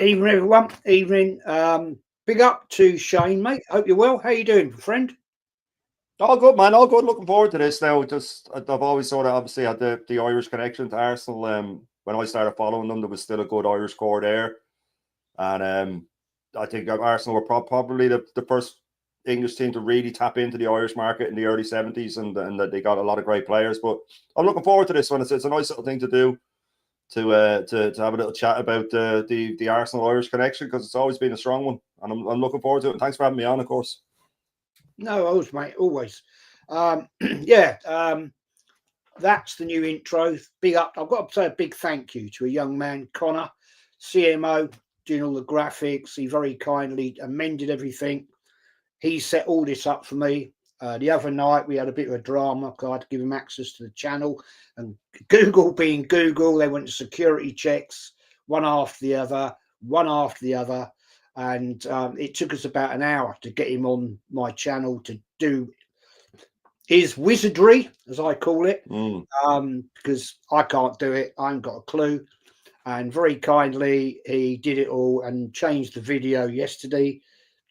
Evening, everyone. Evening. Big up to Shane, mate. Hope you're well. How you doing, friend? All good, man. All good. Looking forward to this now. I've always sort of obviously had the Irish connection to Arsenal. When I started following them, there was still a good Irish core there, and I think Arsenal were probably the first English team to really tap into the Irish market in the early 70s, and that they got a lot of great players. But I'm looking forward to this one. It's a nice little thing to do to have a little chat about the Arsenal Irish connection, because it's always been a strong one, and I'm looking forward to it. And thanks for having me on, of course. No, always, mate. Always. Yeah. That's the new intro. Big up. I've got to say a big thank you to a young man, Connor, CMO, doing all the graphics. He very kindly amended everything. He set all this up for me. The other night we had a bit of a drama because I had to give him access to the channel, and Google being Google, they went to security checks, one after the other, and it took us about an hour to get him on my channel to do his wizardry, as I call it, because I can't do it. I haven't got a clue. And very kindly, he did it all and changed the video yesterday,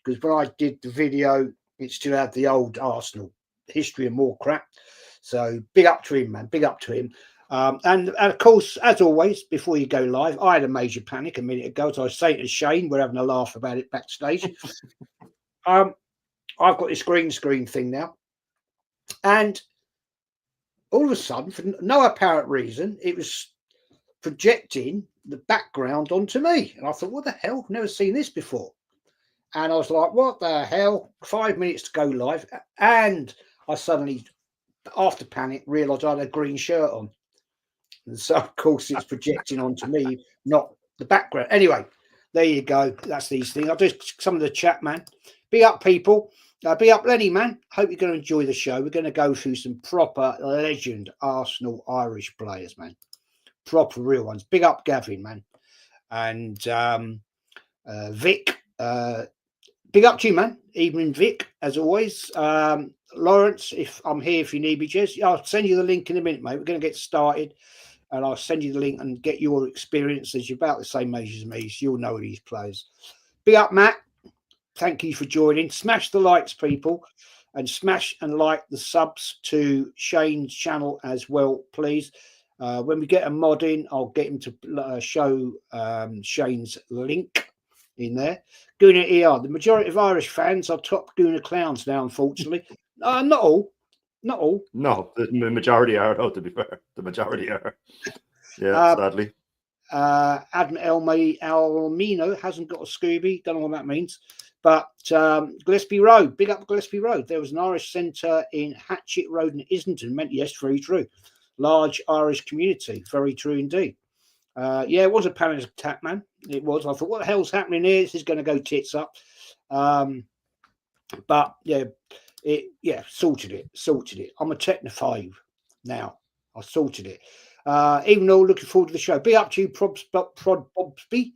because when I did the video, it still had the old Arsenal history and more crap. So big up to him, man. Big up to him. And of course, as always, before you go live, I had a major panic a minute ago. So I was saying to Shane, we're having a laugh about it backstage. I've got this green screen thing now. And all of a sudden, for no apparent reason, it was projecting the background onto me. And I thought, what the hell? I've never seen this before. And I was like, what the hell? 5 minutes to go live. And I suddenly, after panic, realised I had a green shirt on. And so, of course, it's projecting onto me, not the background. Anyway, there you go. That's these things. I'll do some of the chat, man. Be up, people. Be up, Lenny, man. Hope you're going to enjoy the show. We're going to go through some proper legend Arsenal Irish players, man. Proper real ones. Big up, Gavin, man. And Vic. Big up to you, man. Evening, Vic, as always. Lawrence, if I'm here, if you need me, Jez, I'll send you the link in a minute, mate. We're going to get started, and I'll send you the link and get your experiences. You're about the same age as me, so you'll know these players. Big up, Matt. Thank you for joining. Smash the likes, people, and smash and like the subs to Shane's channel as well, please. When we get a mod in, I'll get him to show Shane's link in there. Gooner ER. The majority of Irish fans are top Gooner clowns now, unfortunately. Not all. Not all. No, the majority are, though, to be fair. The majority are. Yeah, sadly. Adam Almino hasn't got a Scooby. Don't know what that means. But Gillespie Road, big up Gillespie Road. There was an Irish centre in Hatchet Road in Islington. Meant yes, very true. Large Irish community, very true indeed. Yeah, it was a panic attack, man. It was. I thought, what the hell's happening here? This is going to go tits up. But yeah, sorted it. I'm a technophobe now. I sorted it. Even though looking forward to the show. Be up to you, Prod Bobsby.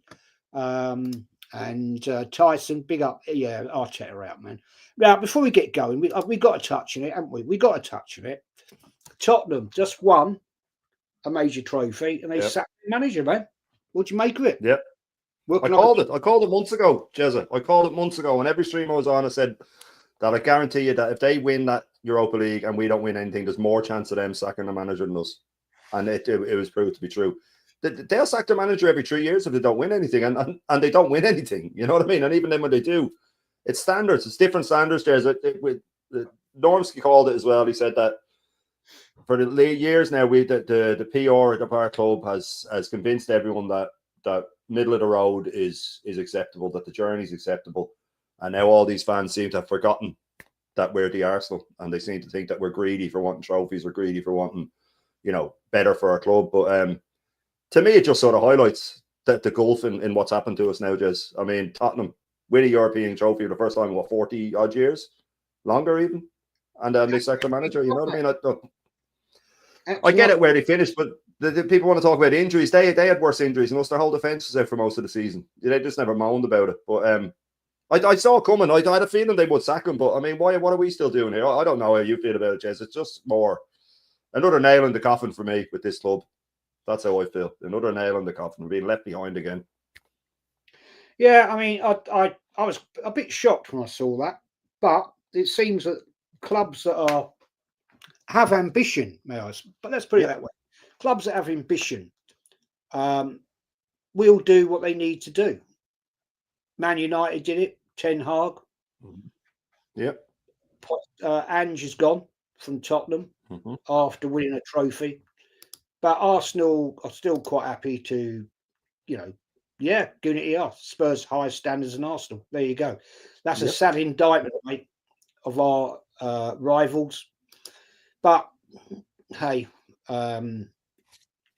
And Tyson, big up. Yeah, I'll check her out, man. Now, before we get going, we got to touch on it, haven't we? We got to touch on it. Tottenham just won a major trophy, and they sacked the manager, man. What do you make of it? Yep. I called it months ago, Jezza. I called it months ago, and every stream I was on, I said that I guarantee you that if they win that Europa League and we don't win anything, there's more chance of them sacking the manager than us. And it was proved to be true. They'll sack their manager every 3 years if they don't win anything, and they don't win anything. You know what I mean? And even then when they do, it's standards. It's different standards. Normski called it as well. He said that for the years now, the PR of our club has convinced everyone that middle of the road is acceptable, that the journey is acceptable, and now all these fans seem to have forgotten that we're the Arsenal, and they seem to think that we're greedy for wanting trophies, or greedy for wanting, better for our club. But to me, it just sort of highlights the gulf in what's happened to us now, Jez. I mean, Tottenham win a European trophy for the first time in 40 odd years, longer even, and then they sacked the manager. You know what I mean? I get it where they finished, but the people want to talk about injuries. They had worse injuries, and us, their whole defense was out for most of the season. They just never moaned about it. But I saw it coming. I had a feeling they would sack him. But I mean, what are we still doing here? I don't know how you feel about it, Jez. It's just more another nail in the coffin for me with this club. That's how I feel. Another nail in the coffin. We're being left behind again. Yeah, I mean, I was a bit shocked when I saw that, but it seems that clubs that have ambition, but let's put it that way, clubs that have ambition will do what they need to do. Man United did it. Ten Hag. Yep. Ange is gone from Tottenham after winning a trophy, but Arsenal are still quite happy to, Unity are Spurs highest standards than Arsenal. There you go. That's a sad indictment, mate, of our rivals. But hey,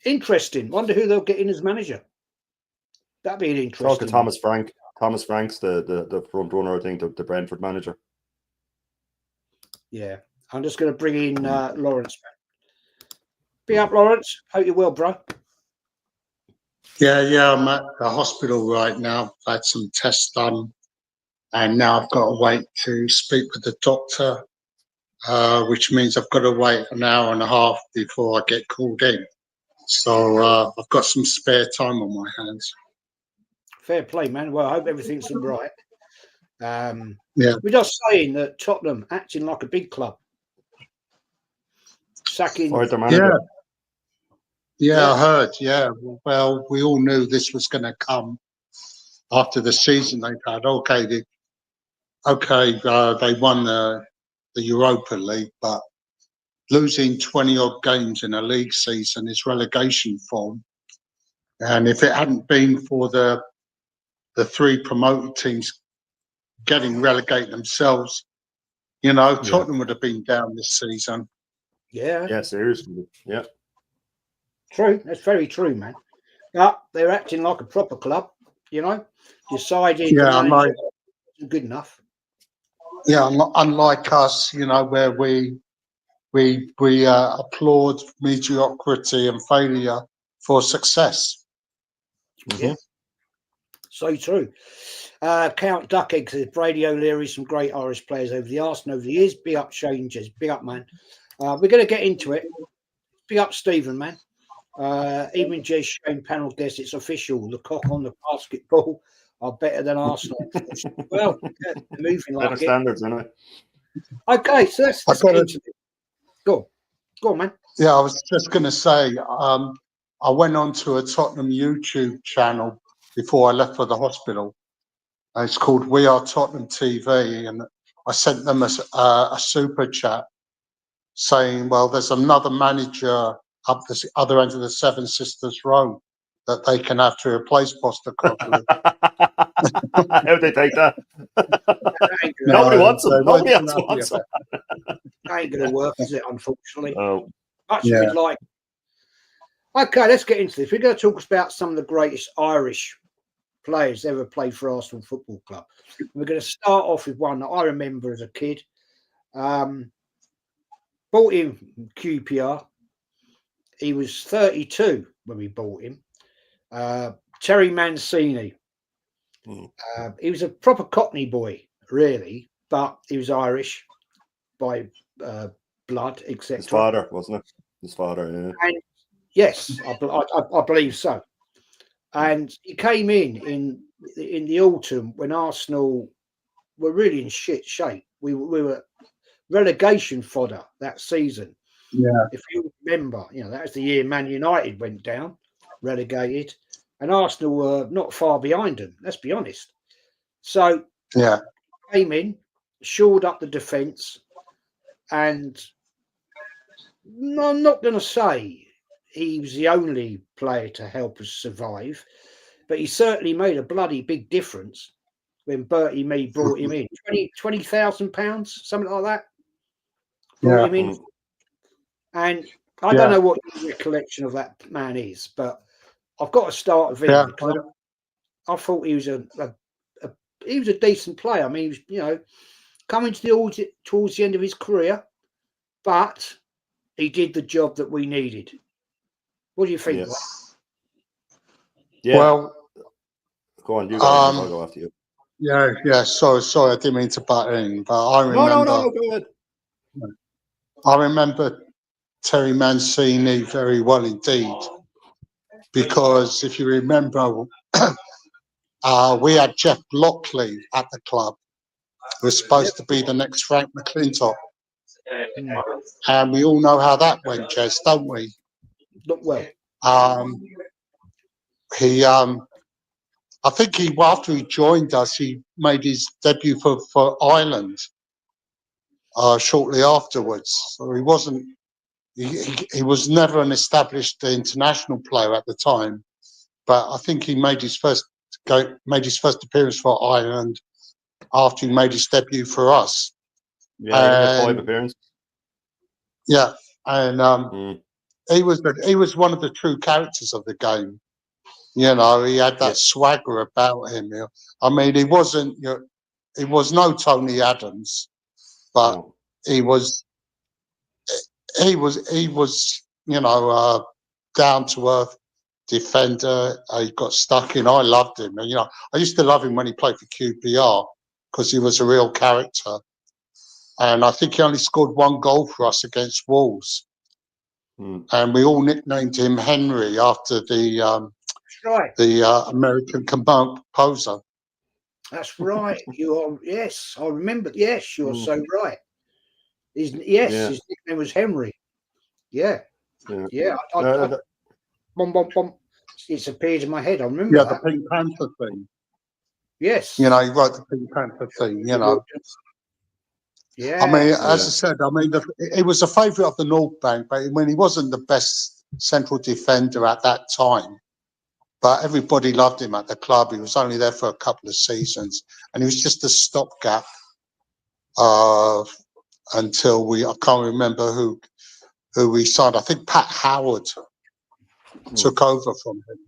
interesting. Wonder who they'll get in as manager. That'd be an interesting. Talk to Thomas Frank. Thomas Frank's the front runner, I think, the Brentford manager. Yeah, I'm just going to bring in Lawrence. Be up, Lawrence. Hope you're well, bro. Yeah, I'm at the hospital right now. I've had some tests done, and now I've got to wait to speak with the doctor, which means I've got to wait an hour and a half before I get called in. So I've got some spare time on my hands. Fair play, man. Well, I hope everything's all right. Yeah. We're just saying that Tottenham acting like a big club. Sacking. Yeah, I heard. Yeah. Well, we all knew this was going to come after the season they've had. They won the Europa League, but losing 20-odd games in a league season is relegation form. And if it hadn't been for the three promoted teams getting relegated themselves, Tottenham would have been down this season. Yeah, seriously. Yeah. True. That's very true, man. Yeah, they're acting like a proper club, deciding good enough. Yeah, unlike us, where we applaud mediocrity and failure for success. Yeah. So true. Count Duckegg says Brady, O'Leary, some great Irish players over the Arsenal over the years. Big up, Shane. Big up, man. We're going to get into it. Big up, Stephen, man. Even J. Shane panel guest, it's official. The cock on the basketball are better than Arsenal. Well, moving like better standards, isn't it? Okay, so let's get into it. Go on, man. Yeah, I was just going to say, I went onto a Tottenham YouTube channel before I left for the hospital. It's called We Are Tottenham TV, and I sent them a super chat saying, well, there's another manager up the other end of the Seven Sisters Road that they can have to replace Postecoglou. How'd they take that? Nobody wants them. Nobody else wants them. That ain't going to work, is it, unfortunately? Oh. Much as we'd like. Okay, let's get into this. We're going to talk about some of the greatest Irish players ever played for Arsenal Football Club. We're going to start off with one that I remember as a kid. Bought him from QPR. He was 32 when we bought him. Terry Mancini. He was a proper Cockney boy, really, but he was Irish by blood, etc. His father, wasn't it? His father, yeah. And yes, I believe so. And he came in the autumn when Arsenal were really in shit shape. We were relegation fodder that season. Yeah. If you remember, that was the year Man United went down, relegated, and Arsenal were not far behind them. Let's be honest. So came in, shored up the defence, and I'm not going to say he was the only player to help us survive, but he certainly made a bloody big difference when Bertie Mee brought him in. £20,000, something like that. Brought him in. And I don't know what your recollection of that man is, but I've got to start with him. I thought he was he was a decent player. I mean, he was, coming towards the end of his career, but he did the job that we needed. What do you think? Yes. Yeah. Well, go on. You go. I'll go after you. Yeah. Sorry, I didn't mean to butt in, but I remember. No. Go ahead. I remember Terry Mancini very well indeed, because if you remember, we had Jeff Blockley at the club, who was supposed to be the next Frank McClintock. And we all know how that went, Jez, don't we? Not well. I think after he joined us, he made his debut for Ireland shortly afterwards. So he was never an established international player at the time, but I think he made his first appearance for Ireland after he made his debut for us. Yeah, 5 appearances. Yeah, and he was one of the true characters of the game. You know, he had that swagger about him. I mean, he was no Tony Adams, but he was down to earth defender. He got stuck in. I loved him, and I used to love him when he played for QPR because he was a real character. And I think he only scored 1 goal for us against Wolves, and we all nicknamed him Henry after the American composer. That's right. You are. Yes, I remember. Yes, you're so right. His nickname was Henry. Yeah. It's appeared in my head. I remember. Yeah, the Pink Panther thing. Yes. He wrote the Pink Panther thing. Yeah. I mean, as I said, he was a favourite of the North Bank, but when he wasn't the best central defender at that time. But everybody loved him at the club. He was only there for a couple of seasons, and he was just a stopgap until I can't remember who we signed. I think Pat Howard took over from him.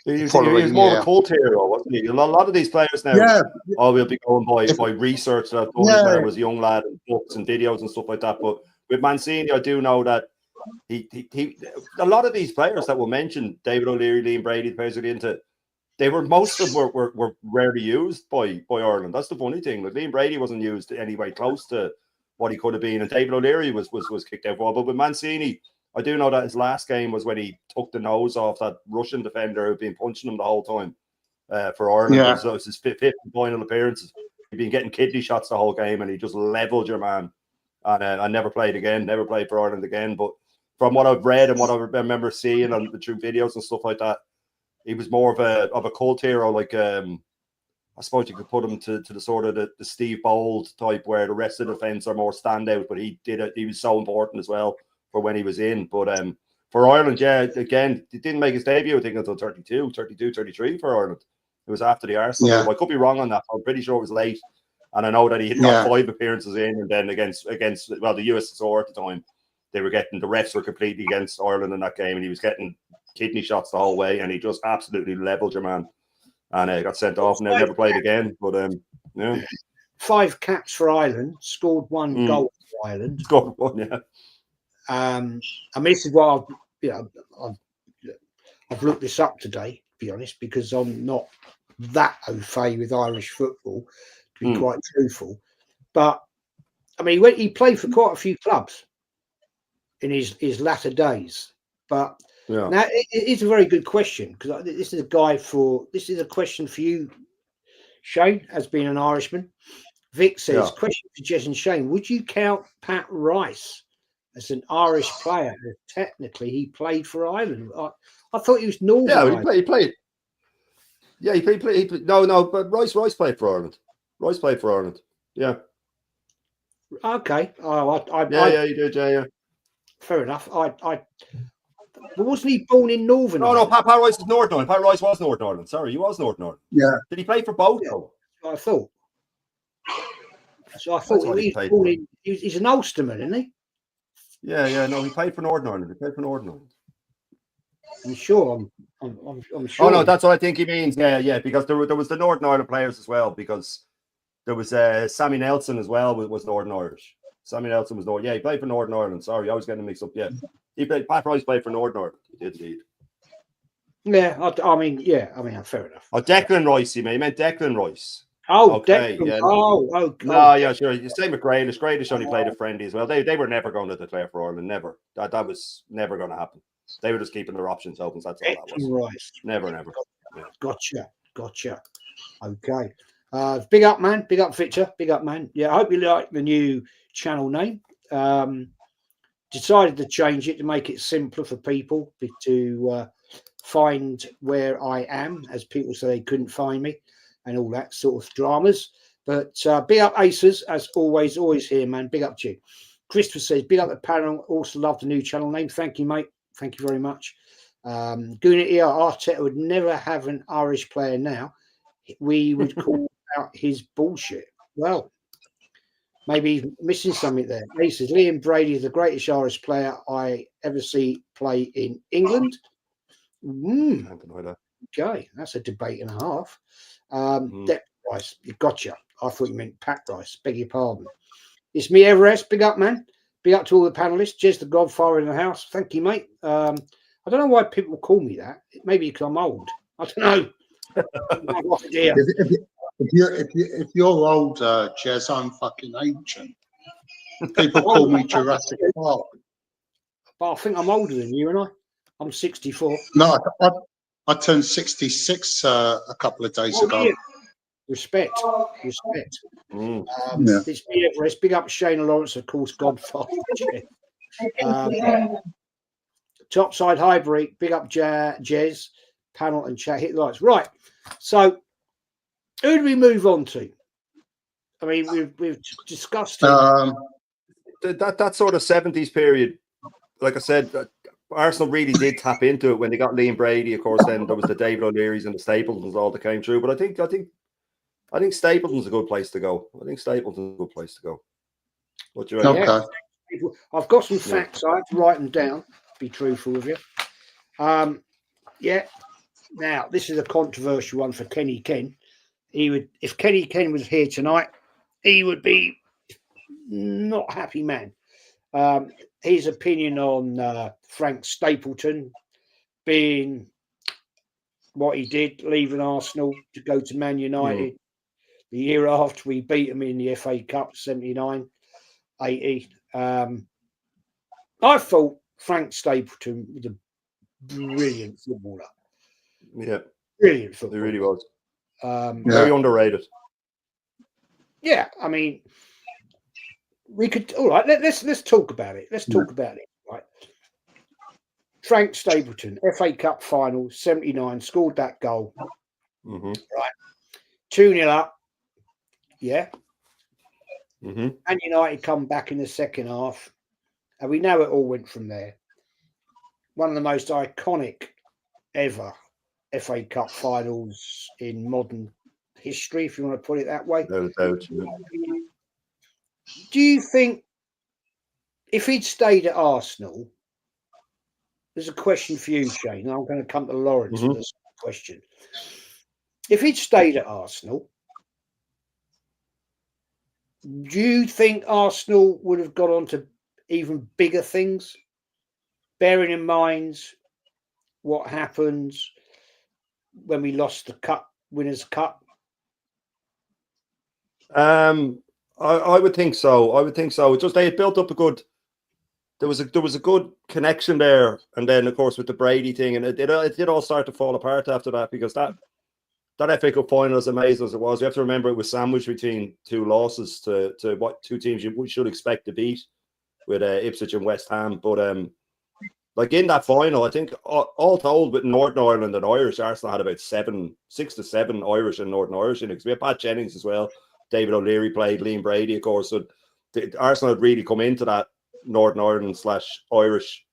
He was more of a cult hero, wasn't he? A lot of these players now, we'll be going by research that I've done when I was a young lad, and books and videos and stuff like that. But with Mancini, I do know that he a lot of these players that were mentioned, David O'Leary, Liam Brady, the players who into, most of them were rarely used by Ireland. That's the funny thing. Like, Liam Brady wasn't used anyway close to what he could have been, and David O'Leary was kicked out for. But with Mancini, I do know that his last game was when he took the nose off that Russian defender who'd been punching him the whole time for Ireland. Yeah. So it was his 5th final appearance. He'd been getting kidney shots the whole game, and he just leveled your man. And I never played for Ireland again. But from what I've read and what I remember seeing on the true videos and stuff like that, he was more of a cult hero. Like I suppose you could put him to the sort of the Steve Bold type, where the rest of the defence are more standout. But he did it. He was so important as well for when he was in. But for Ireland, again, he didn't make his debut, I think, until 32, 33 for Ireland. It was after the Arsenal. Yeah. I could be wrong on that. I'm pretty sure it was late. And I know that he had got 5 appearances in, and then against the USSR at the time, the refs were completely against Ireland in that game, and he was getting kidney shots the whole way, and he just absolutely leveled your man. And got sent off and never played again. But 5 caps for Ireland, scored 1 goal for Ireland. Scored 1, yeah. I mean, this is why I've looked this up today, to be honest, because I'm not that au fait with Irish football, to be quite truthful. But I mean, he played for quite a few clubs in his latter days. But now it's a very good question, because this is a question for you, Shane, as being an Irishman. Vic says, question for Jez and Shane: would you count Pat Rice as an Irish player? Technically, he played for Ireland. I thought he was Northern. Yeah, he played. Yeah, he played. No, but Rice played for Ireland. Rice played for Ireland. Yeah. Okay. He did. Yeah. Fair enough. But wasn't he born in Northern Ireland? No, Pat Rice was Northern Ireland. Pat Rice was Northern Ireland. Sorry, he was Northern Ireland. Yeah. Did he play for both? Yeah, I thought. So I thought he's an Ulsterman, isn't he? Yeah. No, he played for Northern Ireland. I'm sure. I'm sure. Oh no, that's what I think he means. Yeah. Because there was the Northern Ireland players as well. Because there was Sammy Nelson as well was Northern Irish. Sammy Nelson was Northern. Yeah, he played for Northern Ireland. Sorry, I was getting mixed up. Yeah, Pat Rice played for Northern Ireland. He did indeed. Yeah, I mean, fair enough. Oh, Declan Rice, you meant Declan Rice. Oh, okay. Declan. Yeah. Oh. No, yeah, sure. Same with Grealish. Grealish only played a friendly as well. They were never going to declare for Ireland. Never. That was never going to happen. They were just keeping their options open. That's all that was. Rice. Never. Yeah. Gotcha. Gotcha. Okay. Big up, man. Big up, Fitcher. Big up, man. Yeah, I hope you like the new channel name. Decided to change it to make it simpler for people to find where I am, as people say they couldn't find me, and all that sort of dramas. But big up Aces, as always here, man. Big up to you. Christopher says, big up the panel. Also love the new channel name. Thank you, mate. Thank you very much. Gooner and I, Arteta would never have an Irish player now. We would call out his bullshit. Well, maybe he's missing something there. He says, Liam Brady is the greatest Irish player I ever see play in England. Okay, that's a debate and a half. Depth Rice, you gotcha. I thought you meant Pat Rice. Beg your pardon. It's me, Everest. Big up, man. Big up to all the panelists. Jez the Godfather in the house. Thank you, mate. I don't know why people call me that. Maybe because I'm old. I don't know. No idea. If you're old, Jez, I'm fucking ancient. People call me Jurassic Park. But I think I'm older than you, and I'm 64. No, I turned 66 a couple of days ago. Yeah. Respect. It's me, Everest. Big up Shane Lawrence, of course, Godfather. Topside Highbury. Big up Jez, panel and chat. Hit the lights. Right. So, who do we move on to? I mean, we've discussed that sort of 70s period. Like I said, Arsenal really did tap into it when they got Liam Brady. Of course, then there was the David O'Learys and the Stapletons all that came through. But I think Stapleton's a good place to go. What do you reckon? Okay. I've got some facts. I have to write them down. Be truthful with you. Now, this is a controversial one for Kenny Ken. If Kenny Ken was here tonight, he would be not happy man. His opinion on Frank Stapleton being what he did, leaving Arsenal to go to Man United the year after we beat them in the FA Cup, 79-80. I thought Frank Stapleton was a brilliant footballer. Yeah. Brilliant footballer. He really was. Very underrated. Yeah, I mean, we could. All right, let's talk about it. Let's talk about it. Right. Frank Stapleton, FA Cup final, 79, scored that goal. Right. 2-0 up. Yeah. And United come back in the second half. And we know it all went from there. One of the most iconic ever FA Cup finals in modern history, if you want to put it that way. No doubt. Do you think if he'd stayed at Arsenal, there's a question for you, Shane. I'm going to come to Lawrence with this question. If he'd stayed at Arsenal, do you think Arsenal would have got on to even bigger things? Bearing in mind what happens when we lost the Cup, Winners' Cup? I would think so. It's just they had built up a good. There was a good connection there, and then of course with the Brady thing, and it did all start to fall apart after that because that FA Cup final, as amazing as it was, you have to remember it was sandwiched between two losses to what two teams you should expect to beat, with Ipswich and West Ham. But like in that final, I think all told with Northern Ireland and Irish, Arsenal had about 6 to 7 Irish and Northern Irish in it. We had Pat Jennings as well. David O'Leary played, Liam Brady, of course. So Arsenal had really come into that Northern Ireland/Irish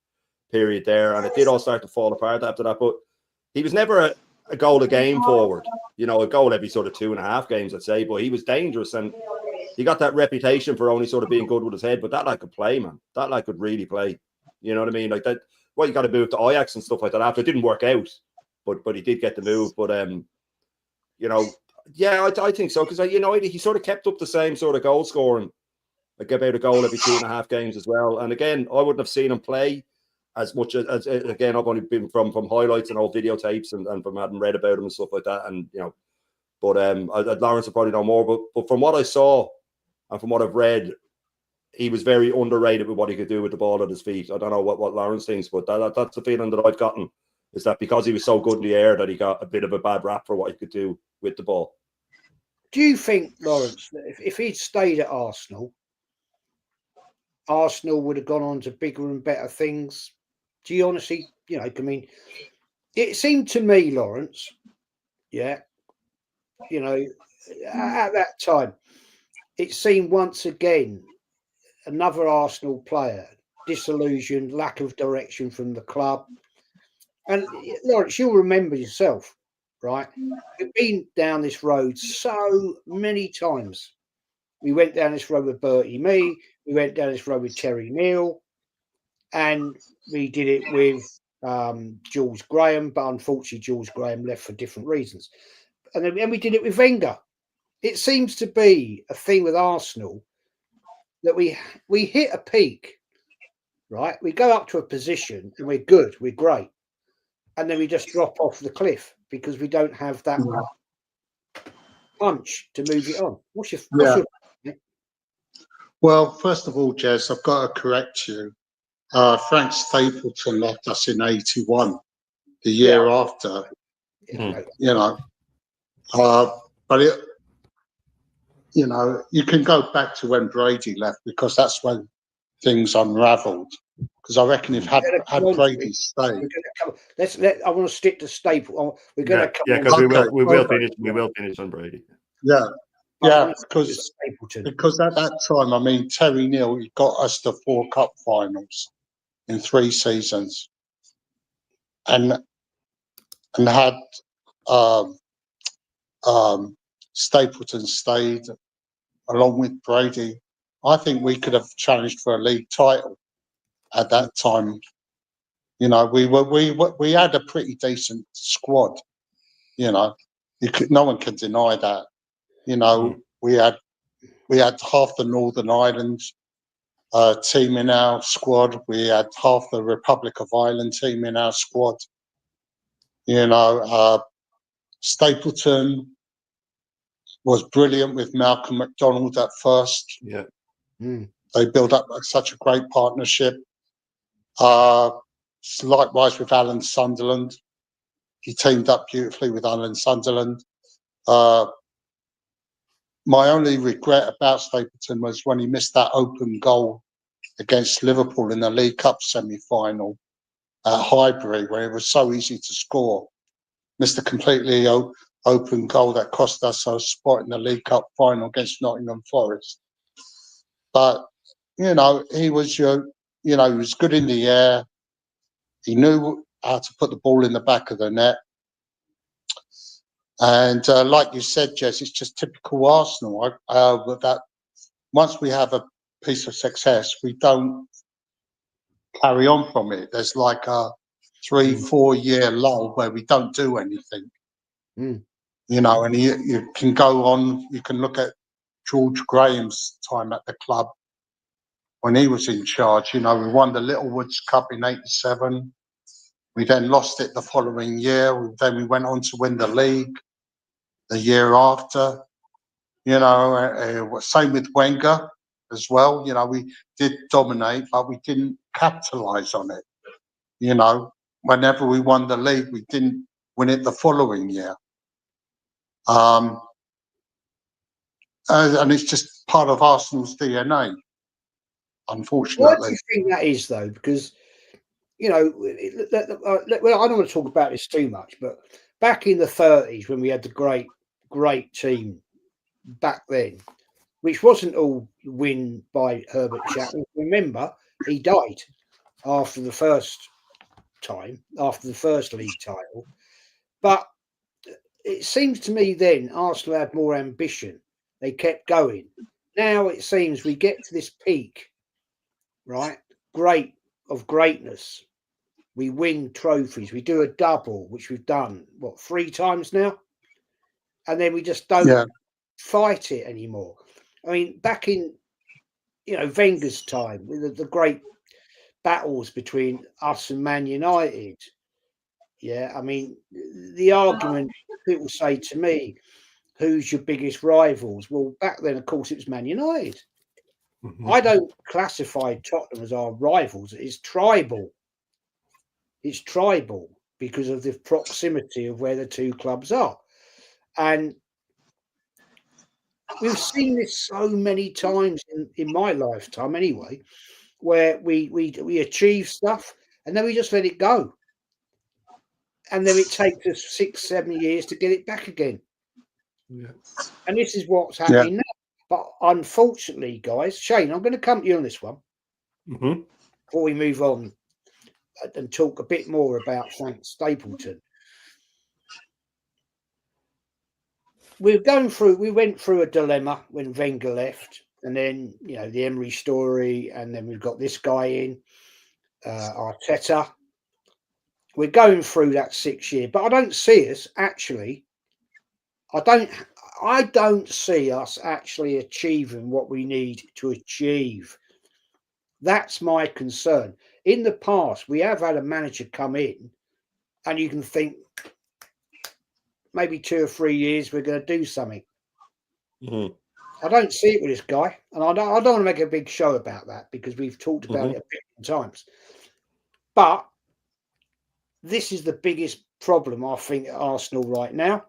period there, and it did all start to fall apart after that. But he was never a goal a game forward, a goal every sort of 2.5 games, I'd say. But he was dangerous, and he got that reputation for only sort of being good with his head. But that lad could play, man. That lad could really play. You know what I mean? Like that. Well, you got to move to Ajax and stuff like that. After it didn't work out, but he did get the move. But yeah, I think so because he sort of kept up the same sort of goal scoring, like about a goal every 2.5 games as well. And again, I wouldn't have seen him play as much as again, I've only been from highlights and old videotapes and from having read about him and stuff like that. And but Lawrence will probably know more. But from what I saw and from what I've read, he was very underrated with what he could do with the ball at his feet. I don't know what Lawrence thinks, but that's the feeling that I've gotten Is that because he was so good in the air that he got a bit of a bad rap for what he could do with the ball? Do you think, Lawrence, that if he'd stayed at Arsenal, Arsenal would have gone on to bigger and better things? Do you honestly, I mean, it seemed to me, Lawrence, at that time, it seemed once again another Arsenal player, disillusioned, lack of direction from the club. And Lawrence, you'll remember yourself, right? We've been down this road so many times. We went down this road with Bertie Mee. We went down this road with Terry Neal. And we did it with Jules Graham. But unfortunately, Jules Graham left for different reasons. And then we did it with Wenger. It seems to be a thing with Arsenal that we hit a peak, right? We go up to a position and we're good. We're great. And then we just drop off the cliff because we don't have that punch to move it on. What's your Well, first of all, Jez, I've got to correct you. Frank Stapleton left us in '81, the year after. But you can go back to when Brady left because that's when things unravelled. Because I reckon if had Brady stayed, I want to stick to Staple. We're going to come. Yeah, because we will finish. We will finish on Brady. Yeah, because at that time, I mean, Terry Neal, he got us to 4 cup finals in 3 seasons, and had Stapleton stayed along with Brady, I think we could have challenged for a league title at that time. We had a pretty decent squad. No one can deny that. We had half the Northern Ireland team in our squad. We had half the Republic of Ireland team in our squad. Stapleton was brilliant with Malcolm McDonald at first. Yeah. They built up such a great partnership. Likewise with Alan Sunderland. He teamed up beautifully with Alan Sunderland. My only regret about Stapleton was when he missed that open goal against Liverpool in the League Cup semi-final at Highbury, where it was so easy to score. Missed a completely open goal that cost us a spot in the League Cup final against Nottingham Forest. But he was he was good in the air. He knew how to put the ball in the back of the net. And like you said, Jez, it's just typical Arsenal. With that, once we have a piece of success, we don't carry on from it. There's like a 3-4 year lull where we don't do anything. And you can go on. You can look at George Graham's time at the club when he was in charge. We won the Littlewoods Cup in '87. We then lost it the following year. Then we went on to win the league the year after. Same with Wenger as well. We did dominate, but we didn't capitalise on it. Whenever we won the league, we didn't win it the following year. And it's just part of Arsenal's DNA, unfortunately. Why do you think that is, though? Because I don't want to talk about this too much, but back in the 30s when we had the great team back then, which wasn't all win by Herbert Chapman. Remember, he died after the first league title. But it seems to me then Arsenal had more ambition. They kept going. Now it seems we get to this peak, right? Greatness. We win trophies. We do a double, which we've done, 3 times now? And then we just don't fight it anymore. I mean, back in, Wenger's time, with the great battles between us and Man United. Yeah, I mean, the argument people say to me, who's your biggest rivals? Well, back then, of course, it was Man United. I don't classify Tottenham as our rivals. It's tribal. because of the proximity of where the two clubs are. And we've seen this so many times in my lifetime anyway, where we achieve stuff and then we just let it go. And then it takes us 6-7 years to get it back again. Yeah. And this is what's happening now. But unfortunately, guys, Shane, I'm going to come to you on this one before we move on and talk a bit more about Frank Stapleton. We went through a dilemma when Wenger left, and then the Emery story, and then we've got this guy in, Arteta. We're going through that 6 year, but I don't see us actually. I don't see us actually achieving what we need to achieve. That's my concern. In the past, we have had a manager come in, and you can think maybe 2 or 3 years we're going to do something. I don't see it with this guy, and I don't want to make a big show about that because we've talked about it a billion times. But this is the biggest problem I think at Arsenal right now,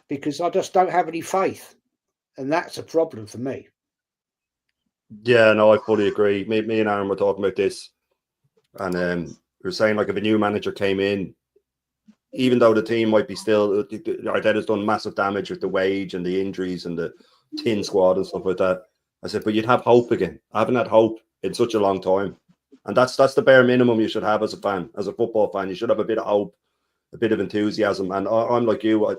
because I just don't have any faith, and that's a problem for me. Yeah, no, I fully agree. Me and Aaron were talking about this, and we were saying, like, if a new manager came in, even though the team might be still, Arteta's done massive damage with the wage and the injuries and the tin squad and stuff like that. I said, but you'd have hope again. I haven't had hope in such a long time, and that's the bare minimum you should have as a fan, as a football fan. You should have a bit of hope, a bit of enthusiasm. And I'm like you.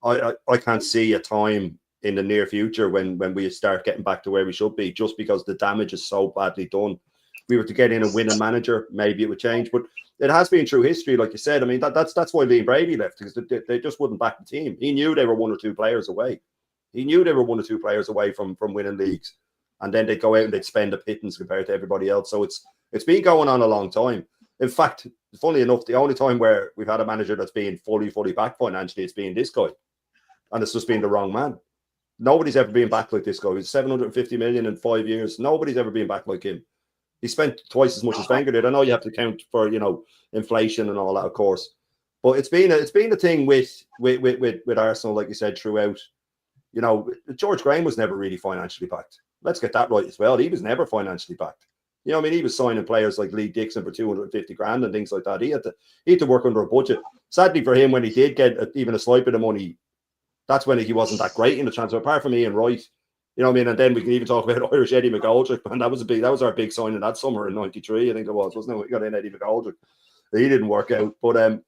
I can't see a time in the near future when we start getting back to where we should be, just because the damage is so badly done. If we were to get in a winning manager, maybe it would change. But it has been through history, like you said. I mean, that's why Brady left, because they just wouldn't back the team. He knew they were 1 or 2 players away. He knew they were 1 or 2 players away from winning leagues, and then they'd go out and they'd spend a pittance compared to everybody else. So it's been going on a long time. In fact, funny enough, the only time where we've had a manager that's been fully back financially, it's been this guy, and it's just been the wrong man. Nobody's ever been back like this guy. He's 750 million in 5 years. Nobody's ever been back like him. He spent twice as much as Wenger did. I know you have to count for inflation and all that, of course, but it's been a thing with Arsenal, like you said, throughout. George Graham was never really financially backed. Let's get that right as well. He was never financially backed. I mean, he was signing players like Lee Dixon for 250 grand and things like that. He had to work under a budget. Sadly for him, when he did get even a slight bit of money, that's when he wasn't that great in the transfer. Apart from Ian Wright, and then we can even talk about Irish Eddie McGoldrick, and that was our big signing that summer in '93, I think it was, wasn't it? We got in Eddie McGoldrick. He didn't work out, but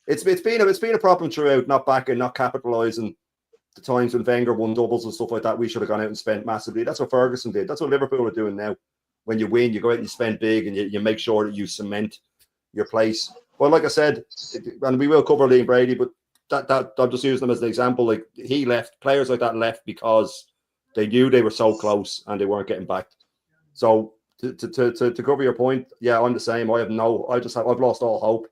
it's been a problem throughout, not backing, not capitalising. The times when Wenger won doubles and stuff like that, we should have gone out and spent massively. That's what Ferguson did. That's what Liverpool are doing now. When you win, you go out and you spend big, and you make sure that you cement your place. Well, like I said, and we will cover Liam Brady, but that I'm just using them as an example. Like, he left, players like that left because they knew they were so close and they weren't getting back. So to cover your point, yeah, I'm the same. I've lost all hope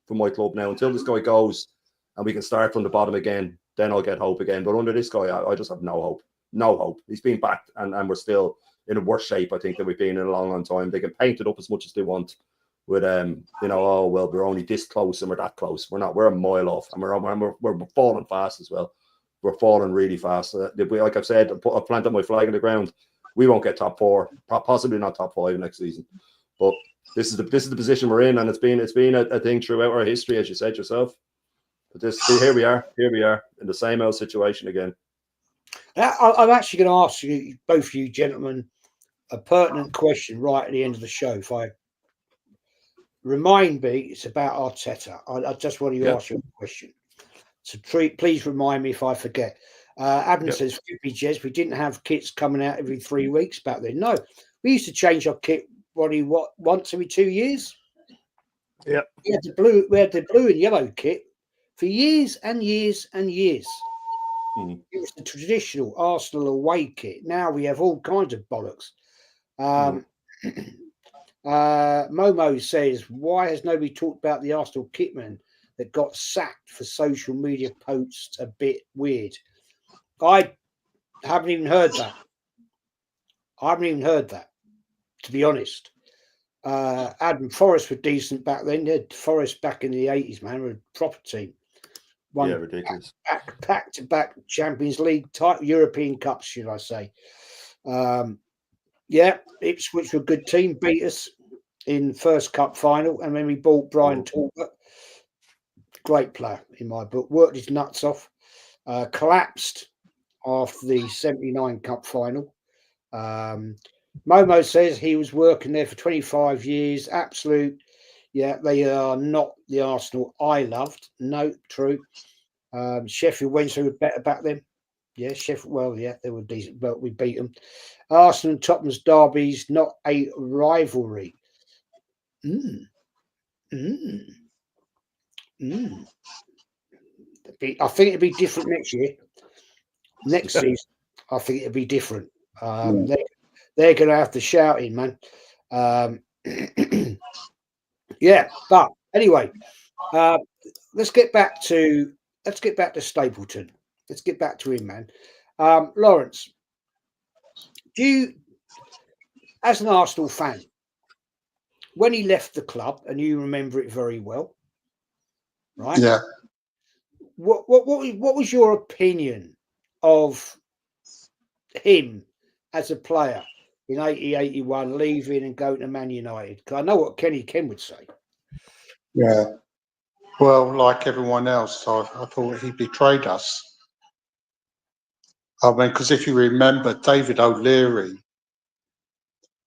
for my club now until this guy goes and we can start from the bottom again. Then I'll get hope again. But under this guy, I just have no hope. No hope. He's been backed, and we're still in a worse shape, I think, than we've been in a long time. They can paint it up as much as they want with oh well, we're only this close and we're that close. We're not. We're a mile off, and we're falling fast as well. We're falling really fast. Like I've said, I've planted my flag in the ground. We won't get top 4, possibly not top 5 next season. But this is the position we're in, and it's been a thing throughout our history, as you said yourself. But here we are in the same old situation again. I'm actually going to ask you, both of you gentlemen, a pertinent question right at the end of the show. If I remind me, it's about Arteta. I just want to ask you a question. So please remind me if I forget. Adam says, Jez, we didn't have kits coming out every 3 weeks back then. No, we used to change our kit once every 2 years. Yeah, we had the blue and yellow kit for years and years and years. It was the traditional Arsenal away kit. Now we have all kinds of bollocks. Momo says, why has nobody talked about the Arsenal kitman that got sacked for social media posts? A bit weird. I haven't even heard that. To be honest. Adam Forest were decent back then. They had Forest back in the 80s, man, were a proper team. Yeah, ridiculous. Back to back Champions League type European Cups, should I say. Yeah, Ipswich were a good team, beat us in first cup final, and then we bought Brian Talbot, great player in my book, worked his nuts off, collapsed after the 79 cup final. Momo says he was working there for 25 years. Absolute. Yeah, they are not the Arsenal I loved. No, true. Sheffield Wednesday were better back then. Yeah, Sheffield. Well, yeah, they were decent, but we beat them. Arsenal and Tottenham's derbies, not a rivalry. I think it'd be different next year. Next season, I think it'd be different. They're going to have to shout in, man. Yeah, but anyway, let's get back to Stapleton. Let's get back to him, man. Lawrence, do you, as an Arsenal fan, when he left the club, and you remember it very well, right? Yeah. What was your opinion of him as a player in 80-81, leaving and going to Man United? Because I know what Kenny Ken would say. Yeah. Well, like everyone else, I thought he betrayed us. I mean, because if you remember, David O'Leary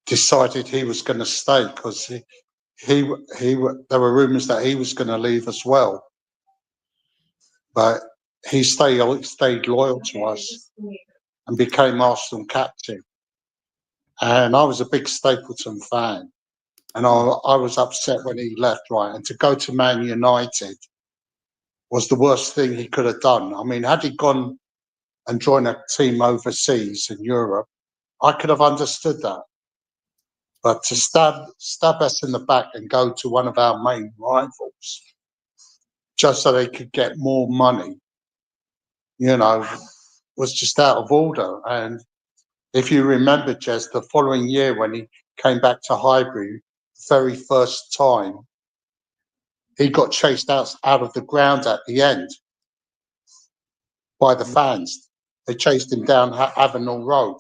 decided he was going to stay because there were rumours that he was going to leave as well, but he stayed loyal to us and became Arsenal captain. And I was a big Stapleton fan, and I was upset when he left, right? And to go to Man United was the worst thing he could have done. I mean, had he gone and joined a team overseas in Europe, I could have understood that. But to stab us in the back and go to one of our main rivals just so they could get more money, was just out of order. And if you remember, Jez, the following year when he came back to Highbury, the very first time, he got chased out of the ground at the end by the fans. They chased him down Avenel Road.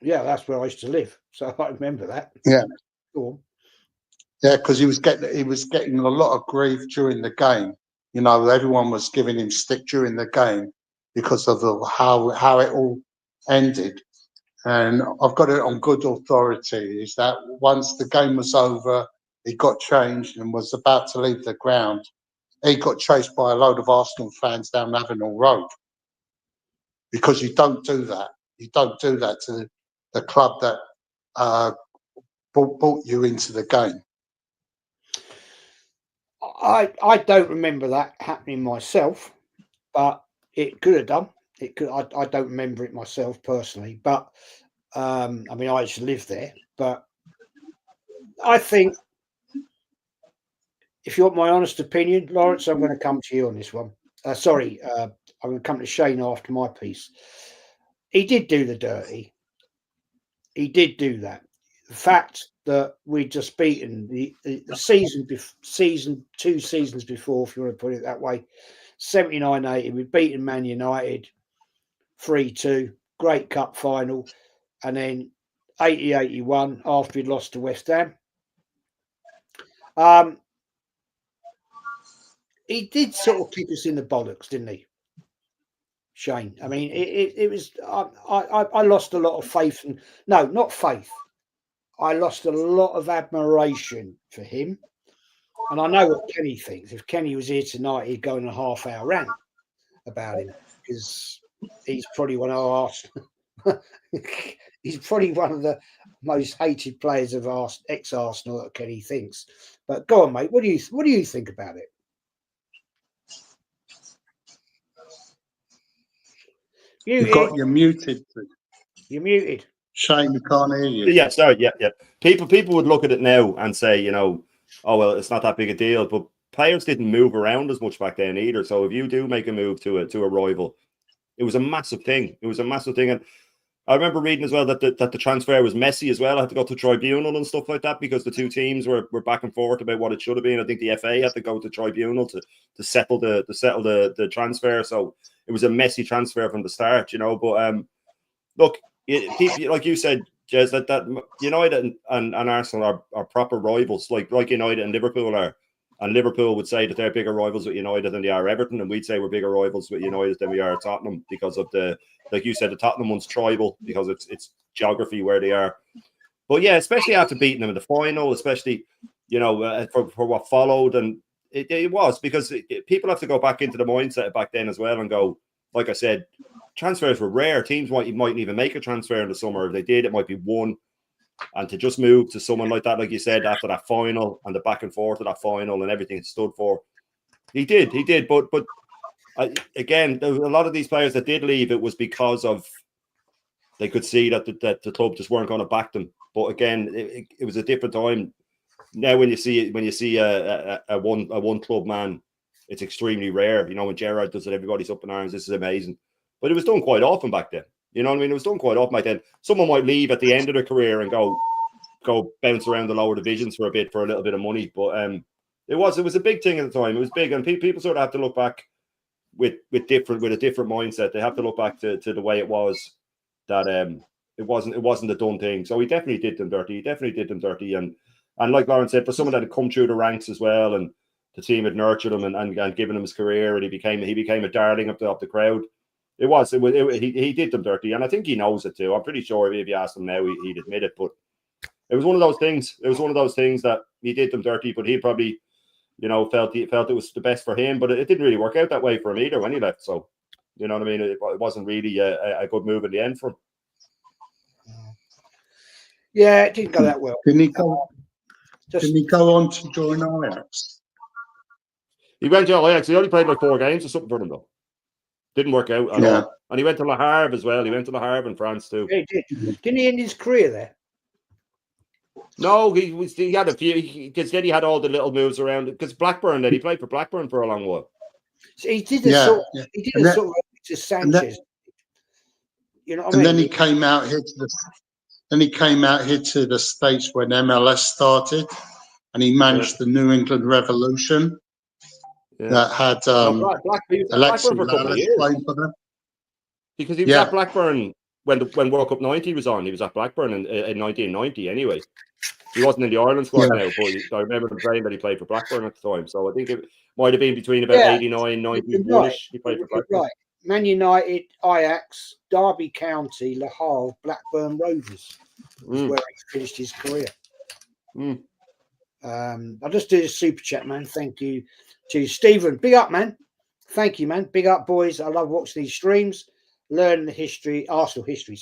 Yeah, that's where I used to live, so I remember that. Yeah. Go on. Yeah, because he was getting a lot of grief during the game. Everyone was giving him stick during the game because of how it all ended. And I've got it on good authority is that once the game was over, he got changed and was about to leave the ground. He got chased by a load of Arsenal fans down Avenel Road. Because you don't do that. You don't do that to the club that brought you into the game. I don't remember that happening myself, but it could have done. It could. I don't remember it myself personally, but I mean, I used to live there. But I think, if you want my honest opinion, Lawrence, I'm going to come to you on this one. I'm going to come to Shane after my piece. He did do the dirty. He did do that. The fact that we'd just beaten the season 2 seasons before, if you want to put it that way, 79-80, we'd beaten Man United 3-2, great cup final, and then 80-81 after we'd lost to West Ham. He did sort of kick us in the bollocks, didn't he, Shane? I mean, it was. I lost a lot of faith, not faith. I lost a lot of admiration for him, and I know what Kenny thinks. If Kenny was here tonight, he'd go on a half-hour rant about him because he's probably one of our. He's probably one of the most hated players of ex-Arsenal that Kenny thinks. But go on, mate. What do you think about it? You're muted. You're muted. Shane, we can't hear you. Yeah, sorry. Yeah. People would look at it now and say, oh, well, it's not that big a deal. But players didn't move around as much back then either. So if you do make a move to a rival, it was a massive thing. And I remember reading as well that the transfer was messy as well. I had to go to tribunal and stuff like that because the two teams were back and forth about what it should have been. I think the FA had to go to tribunal to settle the transfer. So it was a messy transfer from the start, you know. But look, people like you said, Jez, that United and Arsenal are proper rivals, like United and Liverpool are. And Liverpool would say that they're bigger rivals with United than they are Everton, and we'd say we're bigger rivals with United than we are Tottenham because of like you said, the Tottenham one's tribal because it's geography where they are. But yeah, especially after beating them in the final, especially, you know, for what followed, and it was because people have to go back into the mindset back then as well and go, like I said, transfers were rare. Teams mightn't even make a transfer in the summer. If they did, it might be one. And to just move to someone like that, like you said, after that final and the back and forth of that final and everything it stood for, he did. But again, there were a lot of these players that did leave. It was because of they could see that the club just weren't going to back them. But again, it was a different time. Now, when you see a one club man, it's extremely rare. You know, when Gerrard does it, everybody's up in arms. This is amazing. But it was done quite often back then. You know what I mean? It was done quite often back then. Someone might leave at the end of their career and go bounce around the lower divisions for a little bit of money. But it was a big thing at the time. It was big, and people sort of have to look back with a different mindset. They have to look back to the way it was, that it wasn't a done thing. So he definitely did them dirty. And like Lauren said, for someone that had come through the ranks as well, and the team had nurtured him and given him his career, and he became a darling of the crowd. He did them dirty, and I think he knows it too. I'm pretty sure if you asked him now, he'd admit it. But it was one of those things. It was one of those things that he did them dirty, but he probably, you know, felt it was the best for him. But it didn't really work out that way for him either when he left. So, you know what I mean? It wasn't really a good move in the end for him. Yeah, it didn't go that well. Didn't he go on to join Ajax? He went to Ajax. He only played like 4 games or something for them though. Didn't work out at all. And he went to Le Havre as well. He went to Le Havre in France too. Yeah, he did. Didn't he end his career there? No, he had a few, because then he had all the little moves around. Because Blackburn, then he played for Blackburn for a long while. So he did a sort of to Sanchez. You know what I mean? And then he came out here to the States when MLS started, and he managed the New England Revolution. Yeah. That had Alexis playing for them. Because he was at Blackburn when World Cup 90 was on. He was at Blackburn in 1990 anyway. He wasn't in the Ireland squad now, but I remember him saying that he played for Blackburn at the time. So I think it might have been between about 89, 91-ish. He played for Blackburn. Right. Man United, Ajax, Derby County, Le Havre, Blackburn Rovers is where he finished his career. I'll just do the super chat, man. Thank you to Stephen. Big up, man. Thank you, man. Big up, boys. I love watching these streams. Learning the history, Arsenal history,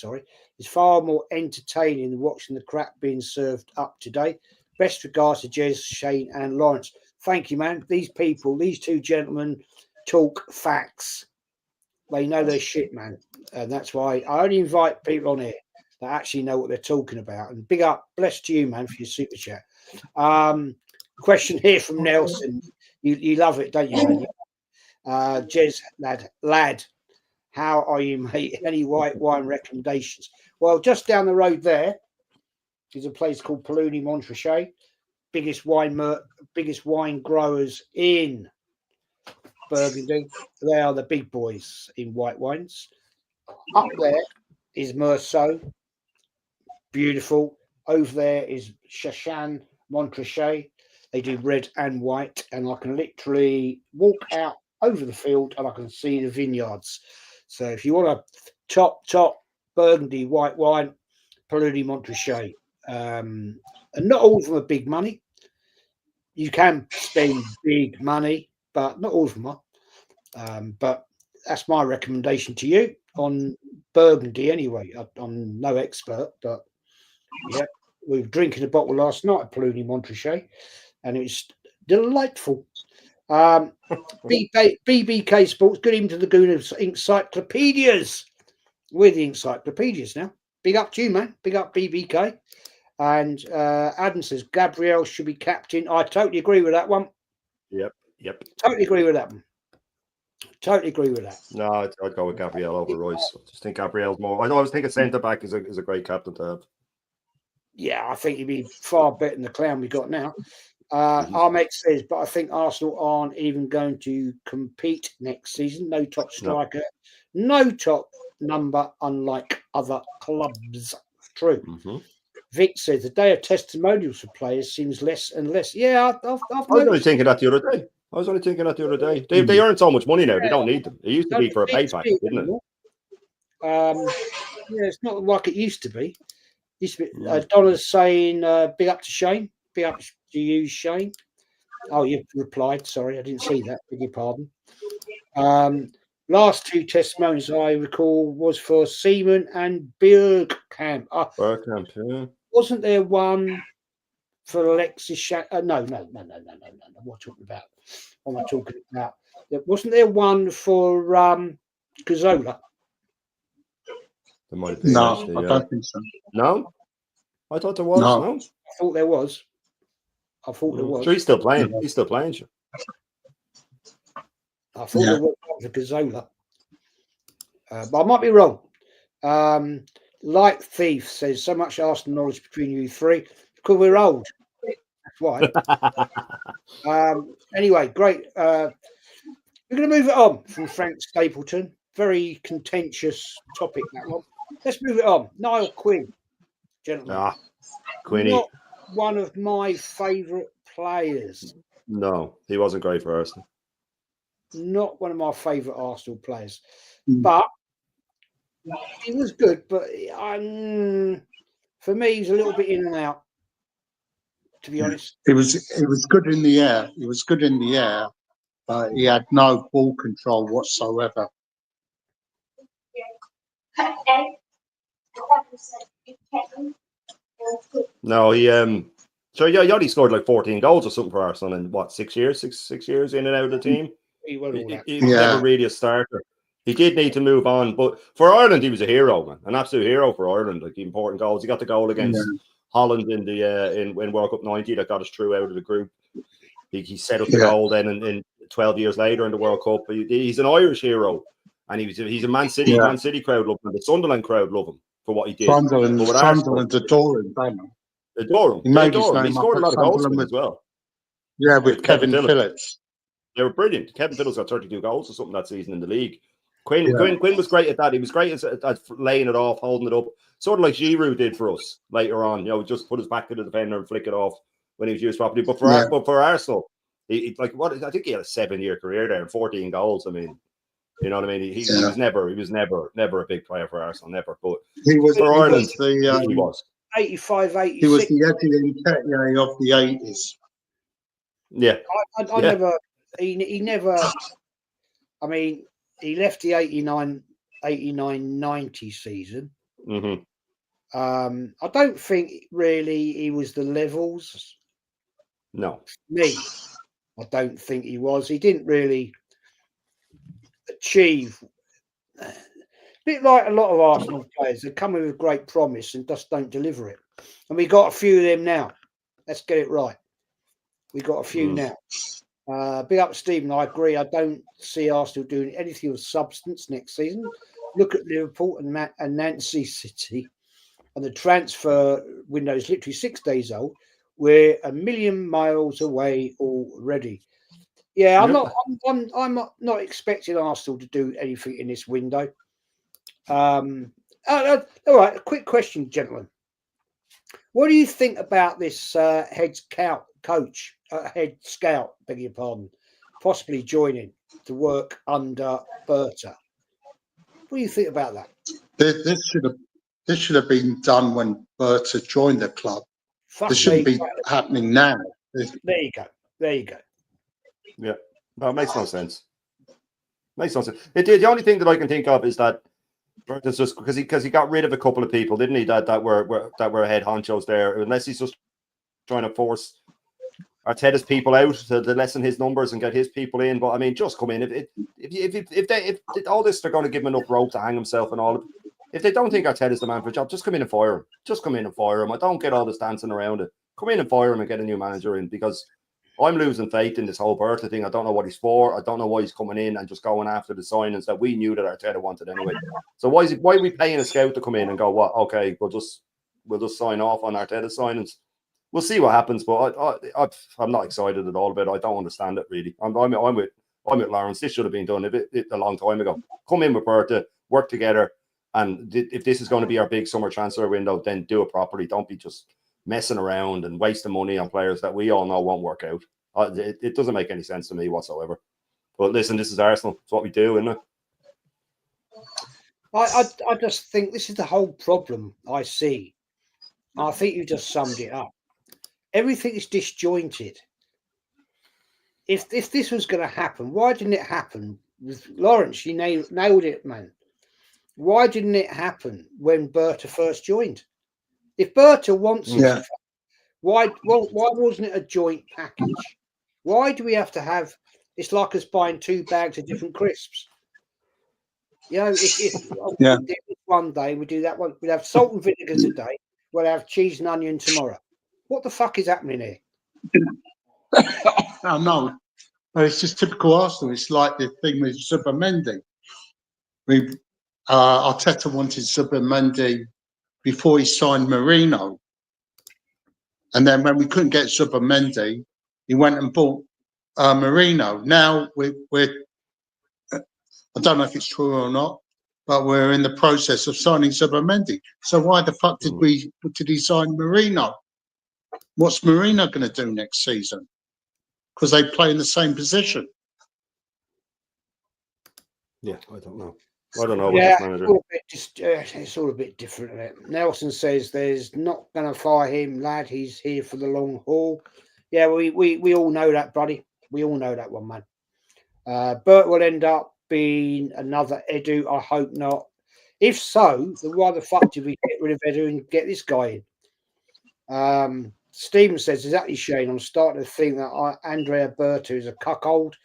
is far more entertaining than watching the crap being served up today. Best regards to Jez, Shane, and Lawrence. Thank you, man. These people, these two gentlemen, talk facts. They know their shit, man. And that's why I only invite people on here that actually know what they're talking about. And big up, bless to you, man, for your super chat. Question here from Nelson. You love it, don't you, man? Jez, lad, how are you, mate? Any white wine recommendations? Well, just down the road there is a place called Poluni Montrachet, biggest wine growers in Burgundy. They are the big boys in white wines. Up there is Meursault, beautiful. Over there is Chachan Montrachet. They do red and white, and I can literally walk out over the field and I can see the vineyards. So if you want a top Burgundy white wine, Poluni Montrachet. And not all of them are big money. You can spend big money, but not all of them are. But that's my recommendation to you on Burgundy anyway. I'm no expert, but yeah, we were drinking a bottle last night at Poluni Montrachet, and it's delightful. BBK Sports, good evening to the Gooner Encyclopedias. We're the encyclopedias now. Big up to you, man. Big up BBK. And Adam says Gabriel should be captain. I totally agree with that one. Yep. Totally agree with that one. Totally agree with that. No, I'd go with Gabriel over Royce. I just think Gabriel's more. I always think a centre back is a great captain to have. Yeah, I think he'd be far better than the clown we got now. Armex says, but I think Arsenal aren't even going to compete next season. No top striker, no top number, unlike other clubs. True. Mm-hmm. Vic says the day of testimonials for players seems less and less. Yeah, I've I was only thinking that the other day. They earn so much money now. They don't need them. It used to be for a pay packet, didn't it? Yeah, it's not like it used to be. Used to be. Donna's saying, "Big up to Shane. Big up to you, Shane." Oh, you replied. Sorry, I didn't see that. Beg your pardon. Last two testimonials I recall was for Seaman and Bergkamp. Bergkamp, yeah. Wasn't there one for Alexis? No. What am I talking about? What am I talking about? Wasn't there one for Cazorla? There might be. No, Actually, I don't think so. No, I thought there was. No. I thought there was. Sure, he's still playing. He's still playing. Sure. I thought there was for Cazorla. But I might be wrong. Light Thief says, so much Arsenal knowledge between you three. Because we're old. That's why. Anyway, great. We're going to move it on from Frank Stapleton. Very contentious topic, that one. Let's move it on. Niall Quinn, gentlemen. Quinny. Not one of my favourite players. No, he wasn't great for Arsenal. Not one of my favourite Arsenal players. But he was good. But for me, he's a little bit in and out, to be honest. It was good in the air. He was good in the air, but he had no ball control whatsoever. No, he so yeah, he only scored like 14 goals or something for Arsenal in what 6 years? Six years in and out of the team. He was never really a starter. He did need to move on, but for Ireland, he was a hero, man, an absolute hero for Ireland. Like important goals. He got the goal against Holland in the in World Cup '90 that got us through out of the group. He set up the goal then, in 12 years later in the World Cup. He's an Irish hero, and he's a Man City crowd love him. The Sunderland crowd love him for what he did. Sunderland adore him, don't they? Adore him. He made his name He scored a lot of goals as well. Yeah, with Kevin Phillips. They were brilliant. Kevin Phillips got 32 goals or something that season in the league. Quinn was great at that. He was great at laying it off, holding it up, sort of like Giroud did for us later on. You know, just put his back to the defender and flick it off when he was used properly. But for Arsenal, I think he had a 7-year career there and 14 goals. I mean, you know what I mean? He was never a big player for Arsenal, never. But he was for Ireland. He was 85, 86. He was the Eddie Nketiah of the 80s. Yeah, I never. He never. I mean, he left the 89-90 season. Mm-hmm. I don't think really he was the levels. No, me, I don't think he was. He didn't really achieve. A bit like a lot of Arsenal players, they come with great promise and just don't deliver it. And we got a few of them now. Let's get it right. We got a few now. Big up, Stephen. I agree. I don't see Arsenal doing anything of substance next season. Look at Liverpool and Nancy City, and the transfer window is literally 6 days old. We're a million miles away already. Yeah, I'm not expecting Arsenal to do anything in this window. All right, a quick question, gentlemen. What do you think about this head scout, beg your pardon, possibly joining to work under Berta? What do you think about that? This should have been done when Berta joined the club. This shouldn't be happening now. There you go. Yeah, no, it makes no sense. The only thing that I can think of is that Berta's just because he got rid of a couple of people, didn't he? That were head honchos there. Unless he's just trying to force Arteta's people out to lessen his numbers and get his people in. But I mean, just come in. If all this, they're going to give him enough rope to hang himself and all. If they don't think Arteta's the man for the job, just come in and fire him. I don't get all this dancing around it. Come in and fire him and get a new manager in, because I'm losing faith in this whole Bertha thing. I don't know what he's for. I don't know why he's coming in and just going after the signings that we knew that Arteta wanted anyway. So why are we paying a scout to come in and go, what? Okay, we'll just sign off on Arteta's signings. We'll see what happens, but I'm not excited at all about it. I don't understand it really. I'm with Lawrence. This should have been done a long time ago. Come in with Bertha, work together, and if this is going to be our big summer transfer window, then do it properly. Don't be just messing around and wasting money on players that we all know won't work out. It doesn't make any sense to me whatsoever. But listen, this is Arsenal. It's what we do, isn't it? I just think this is the whole problem I see. I think you just summed it up. Everything is disjointed. If this was going to happen, why didn't it happen with Lawrence? You nailed it, man. Why didn't it happen when Bertha first joined? If Bertha wants this, why wasn't it a joint package? Why do we have to have? It's like us buying 2 bags of different crisps. You know, if one day we do that one, we'd have salt and vinegar today. We'll have cheese and onion tomorrow. What the fuck is happening here? I know. But it's just typical Arsenal. It's like the thing with Zubimendi. Arteta wanted Zubimendi before he signed Marino. And then when we couldn't get Zubimendi, he went and bought Marino. Now we're I don't know if it's true or not, but we're in the process of signing Zubimendi. So why the fuck did he sign Marino? What's Marino going to do next season? Because they play in the same position. Yeah, I don't know. I don't know. Yeah, it's all a bit different. Isn't it? Nelson says there's not going to fire him, lad. He's here for the long haul. Yeah, we all know that, buddy. We all know that one, man. Bert will end up being another Edu. I hope not. If so, then why the fuck did we get rid of Edu and get this guy in? Stephen says, exactly, Shane. I'm starting to think that Andrea Bertha is a cuckold.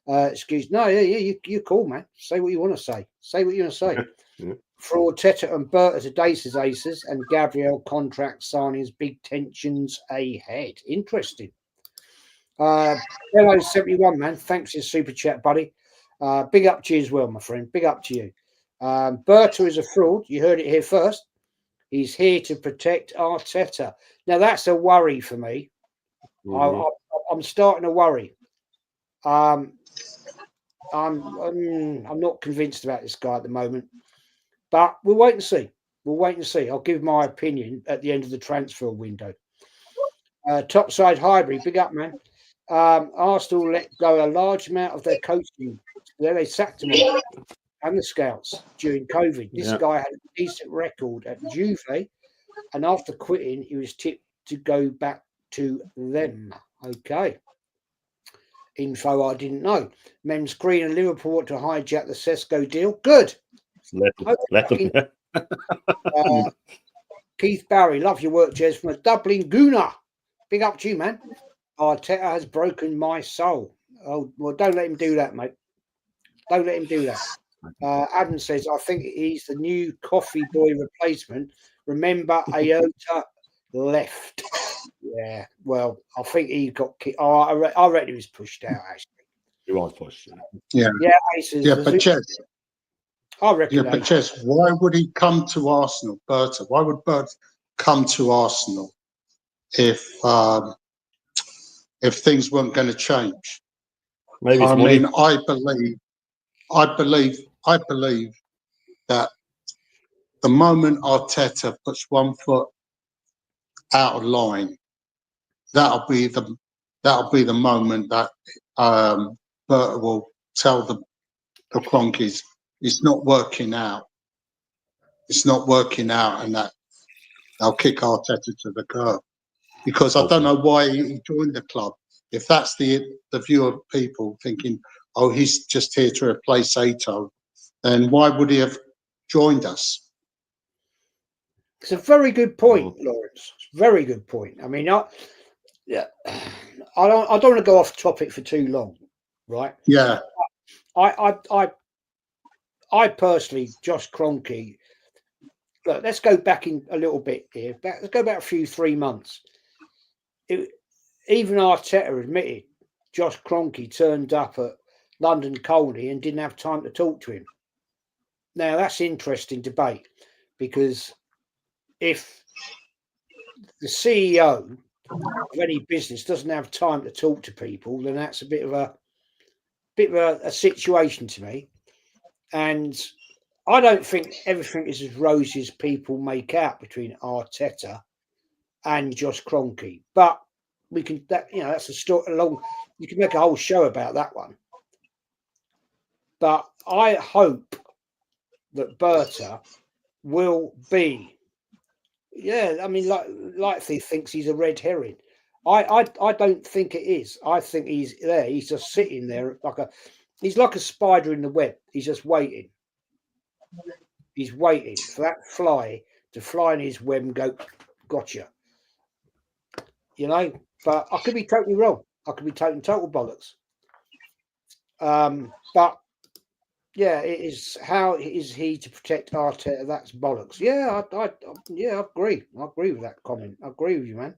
Excuse no, yeah, you're cool, man. Say what you want to say. Say what you want to say. Yeah. For Arteta and Bertha today's aces and Gabriel contract signings, big tensions ahead. Interesting. Hello, 71, man. Thanks for your super chat, buddy. Big up to you as well, my friend. Big up to you. Bertha is a fraud. You heard it here first. He's here to protect Arteta. Now, that's a worry for me. I'm starting to worry. I'm not convinced about this guy at the moment. But we'll wait and see. We'll wait and see. I'll give my opinion at the end of the transfer window. Topside Highbury, big up, man. Arsenal let go a large amount of their coaching. Yeah, they sacked him all, and the scouts during COVID. This guy had a decent record at Juve, and after quitting, he was tipped to go back to them. Okay. Info I didn't know. Men's Green and Liverpool want to hijack the Sesko deal. Good. Let them. Keith Barry, love your work, Jez, from a Dublin Gooner. Big up to you, man. Arteta has broken my soul. Oh, well, don't let him do that, mate. Don't let him do that. Adam says, I think he's the new coffee boy replacement. Remember, Iota left. Yeah, well, I think he got kicked. Oh, I reckon he was pushed out, actually. He was pushed. Yeah. Yeah, Aces, but Jez, I reckon. Yeah, but Jez, why would he come to Arsenal, Bertha? Why would Bertha come to Arsenal if things weren't going to change? Maybe it's I money. mean, I believe that the moment Arteta puts one foot out of line, that'll be the moment that Bertha will tell the Cronkies it's not working out. It's not working out, and that they'll kick Arteta to the curb. Because I don't know why he joined the club. If that's the view of people thinking, oh, he's just here to replace Ato, then why would he have joined us? It's a very good point, Lawrence. Very good point. I mean, I don't want to go off topic for too long, right? Yeah. I personally, Josh Kroenke. Look, let's go back in a little bit here. Let's go back a few 3 months. even Arteta admitted Josh Kroenke turned up at London Colney and didn't have time to talk to him. Now, that's interesting debate, because if the CEO of any business doesn't have time to talk to people, then that's a bit of a situation to me. And I don't think everything is as rosy as people make out between Arteta and Josh Kroenke. But we can, that's a story long. You can make a whole show about that one. But I hope that Berta will be, like he thinks he's a red herring. I don't think it is. I think he's there. He's just sitting there he's like a spider in the web. He's just waiting. He's waiting for that fly to fly in his web and go, gotcha. But I could be totally wrong. I could be taking total bollocks. But yeah, it is. How is he to protect Arteta? That's bollocks. Yeah, I agree. I agree with that comment. I agree with you, man.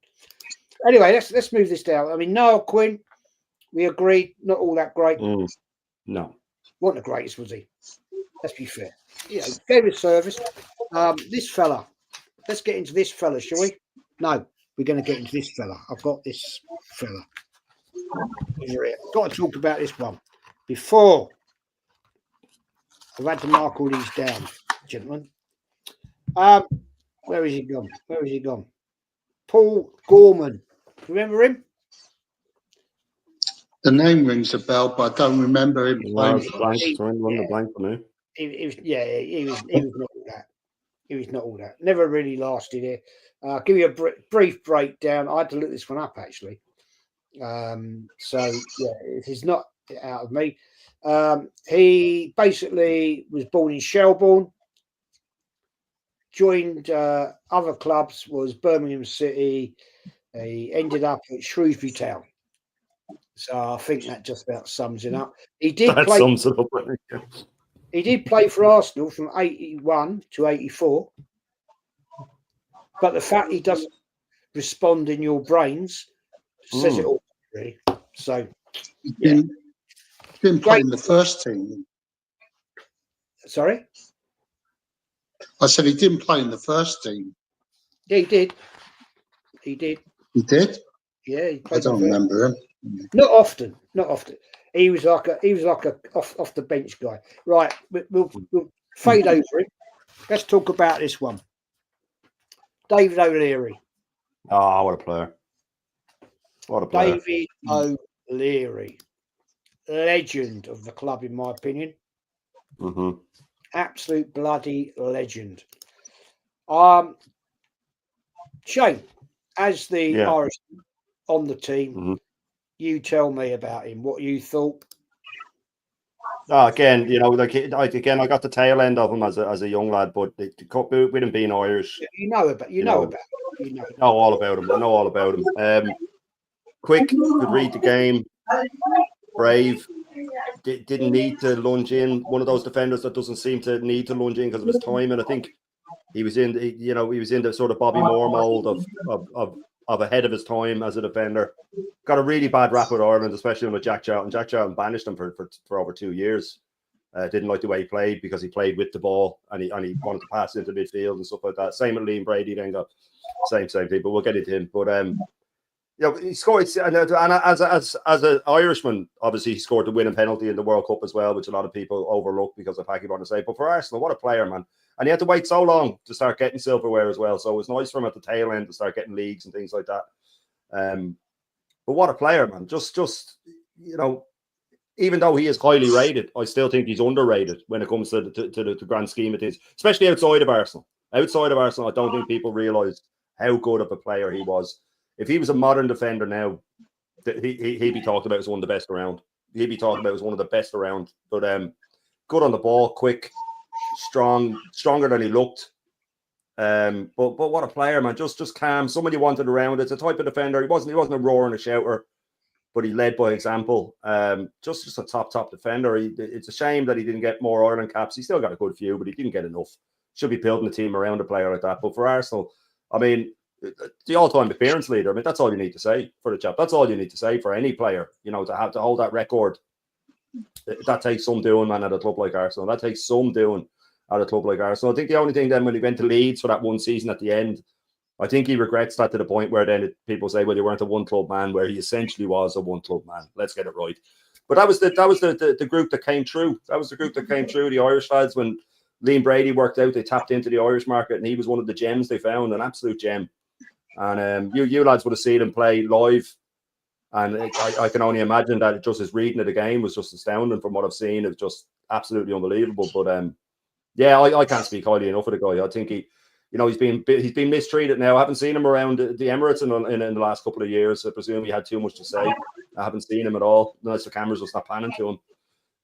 Anyway, let's move this down. I mean, Niall Quinn, we agreed, not all that great. No, wasn't the greatest, was he? Let's be fair. Gave his service. This fella. Let's get into this fella, shall we? No, we're going to get into this fella. I've got this fella. Got to talk about this one before. I've had to mark all these down, gentlemen. Where is he gone? Paul Gorman. Remember him? The name rings a bell, but I don't remember him playing. Blank for me. He was not all that. He was not all that. Never really lasted here. Give you a brief breakdown. I had to look this one up, actually. It is not out of me. He basically was born in Shelbourne, joined other clubs, was Birmingham City. He ended up at Shrewsbury Town. So I think that just about sums it up. He did play for Arsenal from 81 to 84. But the fact he doesn't respond in your brains says it all, really. So, yeah. Didn't play in the first team. Sorry? I said he didn't play in the first team. Yeah, he did. He did? Yeah, he played. I don't remember him. Not often. He was like a off the bench guy. Right, we'll fade over it. Let's talk about this one. David O'Leary. Oh, what a player! David O'Leary, legend of the club, in my opinion. Absolute bloody legend. Shane, as the Irish on the team, you tell me about him. What you thought? Again, I got the tail end of him as a young lad, but with him being Irish, know all about him. I know all about him. Quick, could read the game, brave. Didn't need to lunge in. One of those defenders that doesn't seem to need to lunge in because of his time. And I think he was in the sort of Bobby Moore mold of ahead of his time as a defender. Got a really bad rap with Ireland, especially with Jack Charlton. Jack Charlton banished him for over 2 years. Didn't like the way he played because he played with the ball and he wanted to pass into midfield and stuff like that. Same with Liam Brady. Then got same thing. But we'll get into him. But he scored, and as an Irishman, obviously he scored the winning penalty in the World Cup as well, which a lot of people overlook because of how he want to say. But for Arsenal, what a player, man! And he had to wait so long to start getting silverware as well. So it was nice for him at the tail end to start getting leagues and things like that. But what a player, man! Just even though he is highly rated, I still think he's underrated when it comes to the grand scheme of things, especially outside of Arsenal. Outside of Arsenal, I don't think people realise how good of a player he was. If he was a modern defender now, he'd be talked about as one of the best around. He'd be talked about as one of the best around. But good on the ball, quick, stronger than he looked. But what a player, man! Just calm. Somebody wanted around. It's a type of defender. He wasn't a roar and a shouter, but he led by example. Just a top defender. It's a shame that he didn't get more Ireland caps. He still got a good few, but he didn't get enough. Should be building a team around a player like that. But for Arsenal, I mean, the all-time appearance leader. I mean, that's all you need to say for the chap. That's all you need to say for any player. You know, to hold that record. That takes some doing, man, at a club like Arsenal. That takes some doing at a club like Arsenal. I think the only thing then when he went to Leeds for that one season at the end, I think he regrets that to the point where then people say, well, you weren't a one-club man, where he essentially was a one-club man. Let's get it right. But that was the group that came through. That was the group that came through, the Irish lads. When Liam Brady worked out, they tapped into the Irish market, and he was one of the gems they found, an absolute gem. And you lads would have seen him play live. And I can only imagine that just his reading of the game was just astounding from what I've seen. It was just absolutely unbelievable. But yeah, I can't speak highly enough of the guy. I think he's been mistreated now. I haven't seen him around the Emirates in the last couple of years. I presume he had too much to say. I haven't seen him at all. Unless the cameras was not panning to him.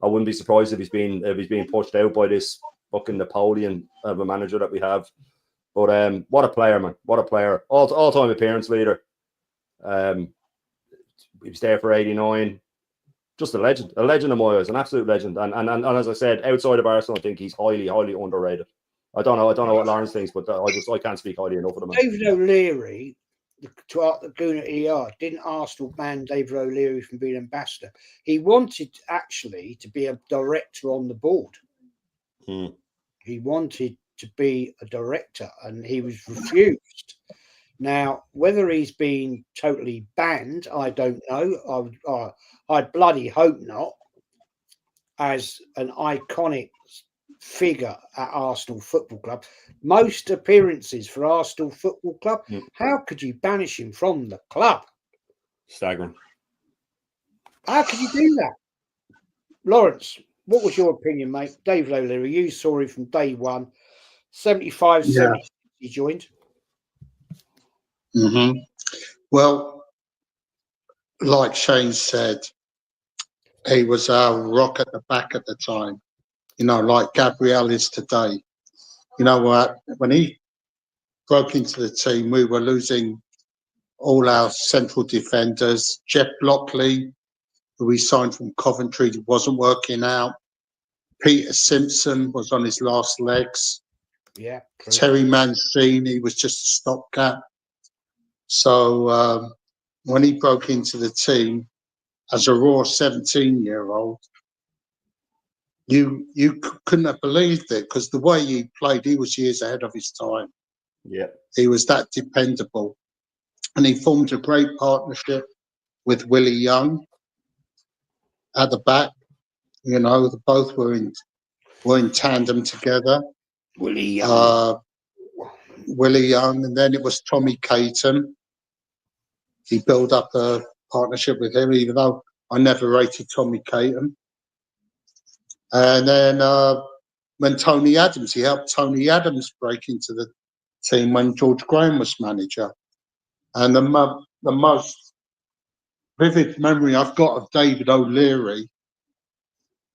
I wouldn't be surprised if he's being pushed out by this fucking Napoleon of a manager that we have. But what a player, man! What a player! All-time appearance leader. He was there for 89. Just a legend of my eyes, an absolute legend. And as I said, outside of Arsenal, I think he's highly, highly underrated. I don't know what Lawrence thinks, but I can't speak highly enough of him. David O'Leary, the Gooner and I, didn't Arsenal ban David O'Leary from being ambassador. He wanted actually to be a director on the board. He wanted to be a director, and he was refused. Now, whether he's been totally banned, I don't know. I'd bloody hope not. As an iconic figure at Arsenal Football Club, most appearances for Arsenal Football Club. How could you banish him from the club? Staggering. How could you do that? Lawrence, what was your opinion, mate? David O'Leary, you saw him from day one. 75, 76 he joined. Mm-hmm. Well, like Shane said, he was our rock at the back at the time. You know, like Gabriel is today. You know what? When he broke into the team, we were losing all our central defenders. Jeff Blockley, who we signed from Coventry, wasn't working out. Peter Simpson was on his last legs. Yeah. True. Terry Mancini was just a stopgap. So when he broke into the team as a raw 17-year-old, you couldn't have believed it, because the way he played, he was years ahead of his time. Yeah, he was that dependable, and he formed a great partnership with Willie Young at the back. You know, the both were in tandem together. Willie Young. And then it was Tommy Caton. He built up a partnership with him, even though I never rated Tommy Caton. And then when Tony Adams, he helped Tony Adams break into the team when George Graham was manager. And the most vivid memory I've got of David O'Leary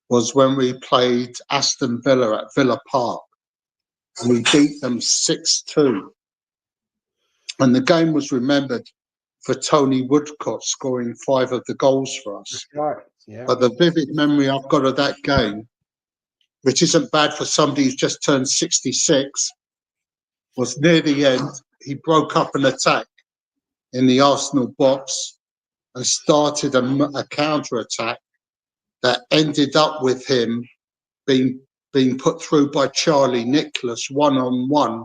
was when we played Aston Villa at Villa Park. And we beat them 6-2. And the game was remembered for Tony Woodcott scoring 5 of the goals for us. Right. Yeah. But the vivid memory I've got of that game, which isn't bad for somebody who's just turned 66, was near the end. He broke up an attack in the Arsenal box and started a counter-attack that ended up with him being put through by Charlie Nicholas one-on-one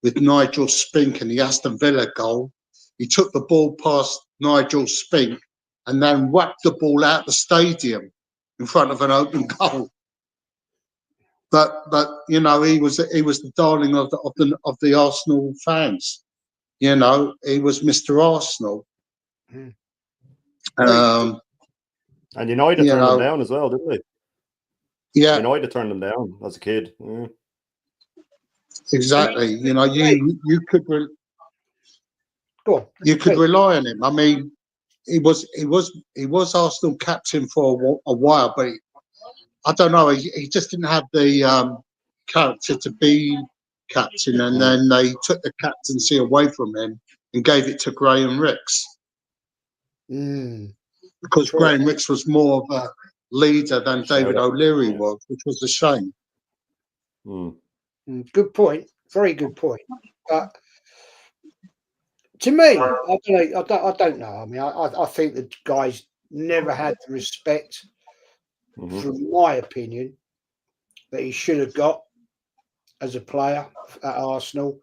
with Nigel Spink in the Aston Villa goal. He took the ball past Nigel Spink and then whacked the ball out the stadium in front of an open goal. But you know, he was the darling of the Arsenal fans. You know, he was Mr. Arsenal. And United turned him down as well, didn't they? Yeah, United turned him down as a kid. Exactly. You know, you could rely on him. I mean, he was Arsenal captain for a while, but I don't know. He just didn't have the character to be captain, and then they took the captaincy away from him and gave it to Graham Ricks. Because Graham Ricks was more of a leader than David O'Leary was, which was a shame. Good point. Very good point. But To me, I don't know. I mean, I think the guys never had the respect, from my opinion, that he should have got as a player at Arsenal.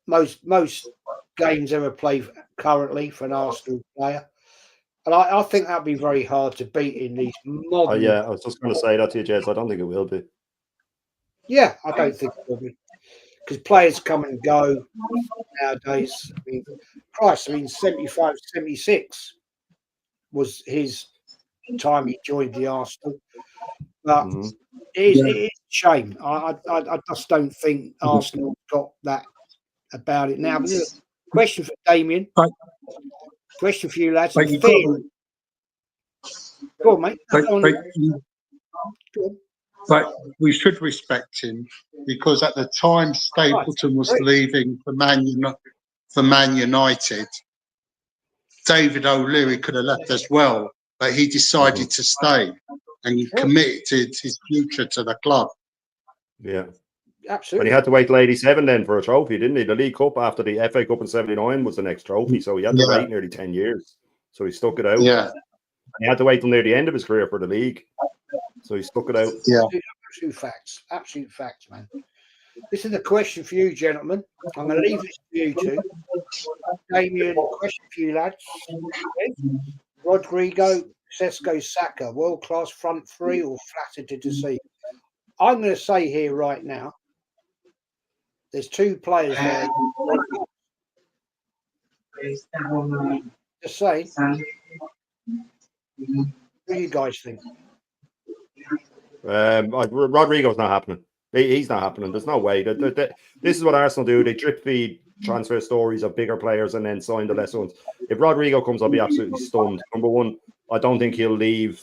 Most games ever played currently for an Arsenal player, and I think that'd be very hard to beat in these modern. Yeah, I was just going to say that to you, Jez. I don't think it will be. Yeah, I don't think it will be, because players come and go nowadays. I mean, Christ, 75, 76 was his time he joined the Arsenal. But it is a shame. I just don't think Arsenal got that about it now. But look, question for Damien. Question for you, lads. Go on, mate. But we should respect him, because at the time Stapleton was leaving for Man United, David O'Leary could have left as well, but he decided to stay and he committed his future to the club. Yeah. Absolutely. And he had to wait till 87 then for a trophy, didn't he? The League Cup after the FA Cup in 79 was the next trophy, so he had to wait nearly 10 years. So he stuck it out. Yeah. And he had to wait till near the end of his career for the league. So he stuck it out. Yeah. Absolute facts. Absolute facts, man. This is a question for you, gentlemen. I'm going to leave this to you two. Damien, question for you, lads. Rodrigo, Sesko, Saka, world-class front three or flattered to deceive? I'm going to say here right now, there's two players there. Just say, what do you guys think? Rodrigo's not happening. He's not happening. There's no way. This is what Arsenal do. They drip feed transfer stories of bigger players and then sign the lesser ones. If Rodrigo comes, I'll be absolutely stunned. Number one, I don't think he'll leave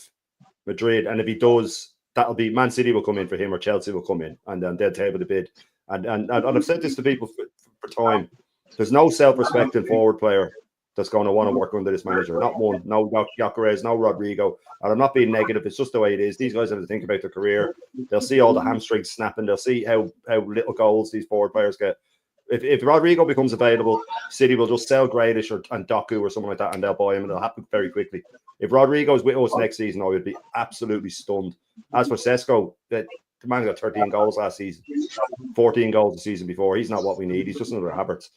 Madrid. And if he does, that'll be Man City will come in for him or Chelsea will come in and then they'll table the bid. And I've said this to people for time. There's no self-respecting forward player that's going to want to work under this manager. Not one. No Gyökeres, no Rodrigo. And I'm not being negative. It's just the way it is. These guys have to think about their career. They'll see all the hamstrings snapping. They'll see how little goals these forward players get. If Rodrigo becomes available, City will just sell Grealish and Doku or something like that, and they'll buy him, and it'll happen very quickly. If Rodrigo's with us next season, I would be absolutely stunned. As for Sesko, the man got 13 goals last season, 14 goals the season before. He's not what we need. He's just another Havertz.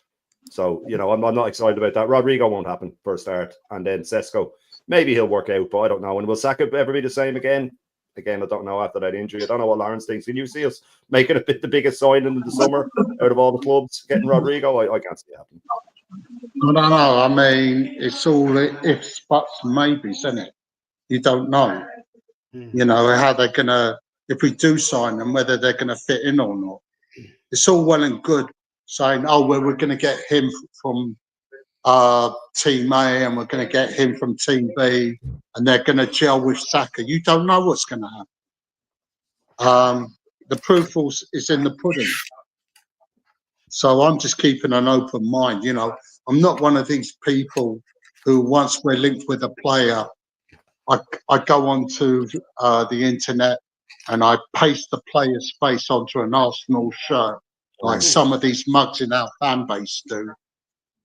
So, I'm not excited about that. Rodrigo won't happen for a start. And then Sesko, maybe he'll work out, but I don't know. And will Saka ever be the same again? Again, I don't know after that injury. I don't know what Lawrence thinks. Can you see us making the biggest signing in the summer out of all the clubs, getting Rodrigo? I can't see it happening. I don't know. I mean, it's all ifs, buts, and maybes, isn't it? You don't know. How they're going to, if we do sign them, whether they're going to fit in or not. It's all well and good saying, we're going to get him from Team A and we're going to get him from Team B and they're going to gel with Saka. You don't know what's going to happen. The proof is in the pudding. So I'm just keeping an open mind. I'm not one of these people who, once we're linked with a player, I go onto the internet and I paste the player's face onto an Arsenal shirt, like some of these mugs in our fan base do.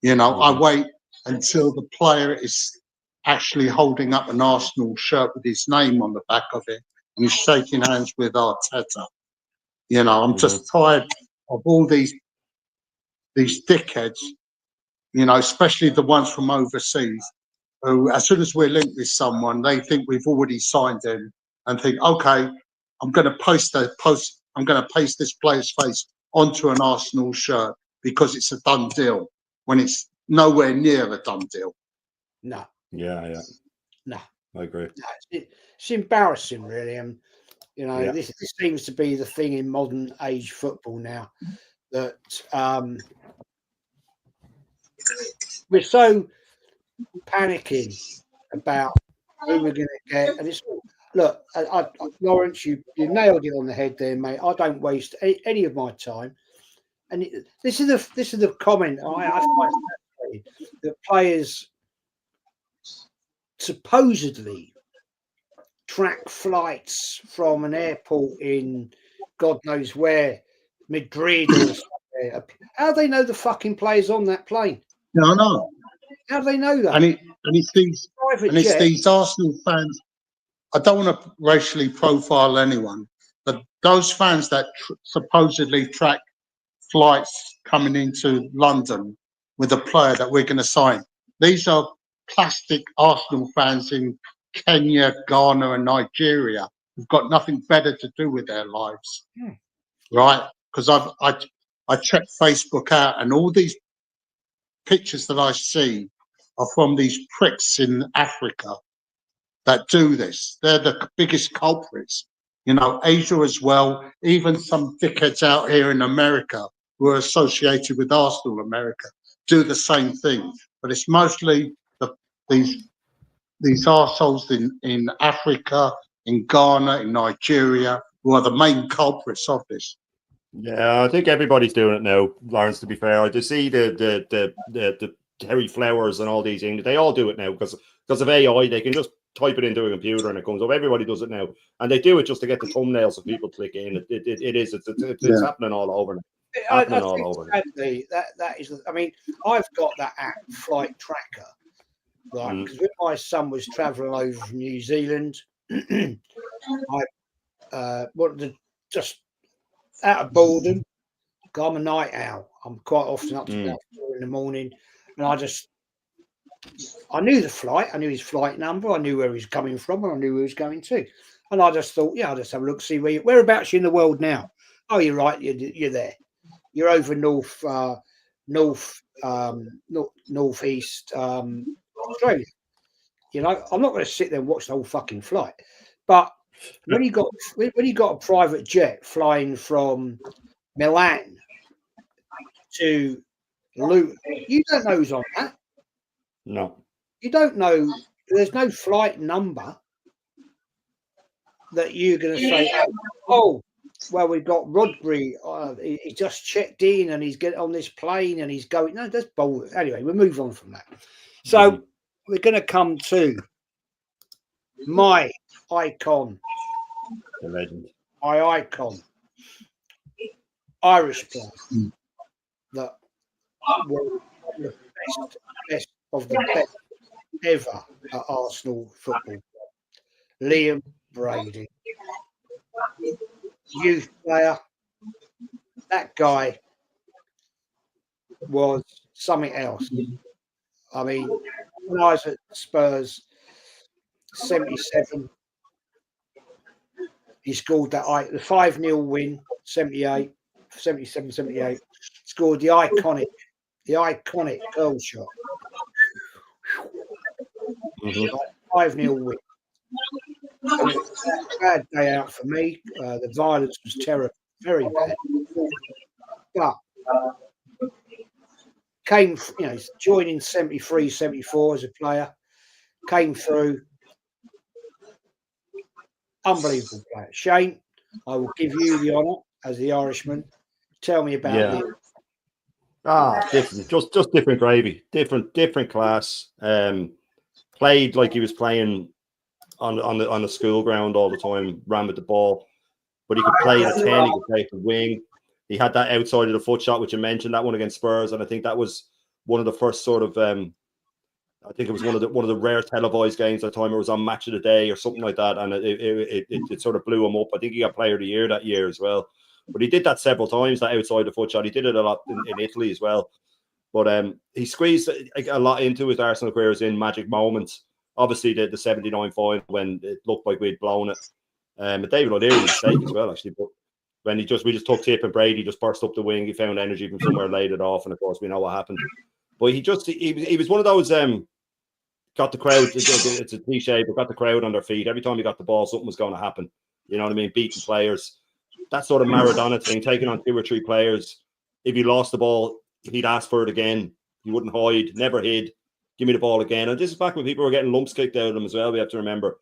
I wait until the player is actually holding up an Arsenal shirt with his name on the back of it and he's shaking hands with Arteta. I'm just tired of all these dickheads, especially the ones from overseas, who, as soon as we're linked with someone, they think we've already signed him and think, okay, I'm going to paste this player's face onto an Arsenal shirt because it's a done deal, when it's nowhere near a done deal. No. Yeah. No. I agree. No, it's embarrassing, really. And, this seems to be the thing in modern age football now, that we're so panicking about who we're going to get. And it's, look, Lawrence, you nailed it on the head there, mate. I don't waste any of my time. And this is the comment I find fascinating. The players supposedly track flights from an airport in God knows where, Madrid or somewhere, How do they know the fucking players on that plane? Yeah, I know. How do they know that? And it's Private these Arsenal fans. I don't want to racially profile anyone, but those fans that supposedly track flights coming into London with a player that we're going to sign, these are plastic Arsenal fans in Kenya, Ghana, and Nigeria who've got nothing better to do with their lives, right? Because I checked Facebook out, and all these pictures that I see are from these pricks in Africa that do this. They're the biggest culprits. You know, Asia as well, even some dickheads out here in America who are associated with Arsenal America do the same thing. But it's mostly these arseholes in Africa, in Ghana, in Nigeria, who are the main culprits of this. Yeah, I think everybody's doing it now, Lawrence, to be fair. I just see the Terry Flowers and all these things. They all do it now because of AI. They can just type it into a computer and it comes up. Everybody does it now. And they do it just to get the thumbnails so people click in. It's happening all over now. Happening all over. Sadly, that is, I mean, I've got that app, Flight Tracker, right? Because when my son was travelling over from New Zealand, I wanted to just out of boredom. I'm a night owl. I'm quite often up to about 4 in the morning, and I knew the flight. I knew his flight number. I knew where he's coming from, and I knew where he was going to. And I just thought, I'll just have a look, see whereabouts you in the world now. Oh, you're right. You're there. You're over northeast Australia. You know, I'm not going to sit there and watch the whole fucking flight. But when you got a private jet flying from Milan to Luton, you don't know who's on that. No, you don't know. There's no flight number that you're going to say, oh, well, we've got Rodri. He just checked in and he's getting on this plane and he's going. No, that's bold. Anyway, we'll move on from that. So we're going to come to my icon, the legend, my icon, Irish player that was the best of the best ever at Arsenal football. Liam Brady, youth player. That guy was something else. I mean, when I was at Spurs, 77, he scored the 5-0 win, 78, 77, 78. Scored the iconic goal shot. 5-0 win. It was a bad day out for me. The violence was terrible, very bad. But came, joining 73, 74 as a player, came through. Unbelievable player. Shane, I will give you the honour as the Irishman. Tell me about him. Different, just different gravy, different class. Played like he was playing on the school ground all the time, ran with the ball, but he could play at 10, he could play at the wing. He had that outside of the foot shot, which you mentioned, that one against Spurs, and I think that was one of the first sort of I think it was one of the rare televised games at the time. It was on Match of the Day or something like that, and it sort of blew him up. I think he got Player of the Year that year as well. But he did that several times, that outside the foot shot. He did it a lot in Italy as well. But he squeezed a lot into his Arsenal careers in magic moments. Obviously, the 79 final when it looked like we'd blown it. But David O'Leary mistake as well, actually. But when we just took tip and Brady just burst up the wing, he found energy from somewhere, laid it off, and of course we know what happened. But he was one of those got the crowd. It's a cliche, but got the crowd on their feet every time he got the ball. Something was going to happen. You know what I mean? Beating players, that sort of Maradona thing, taking on 2 or 3 players. If he lost the ball, he'd ask for it again. He wouldn't hide, never hid. Give me the ball again. And this is back when people were getting lumps kicked out of them as well. We have to remember.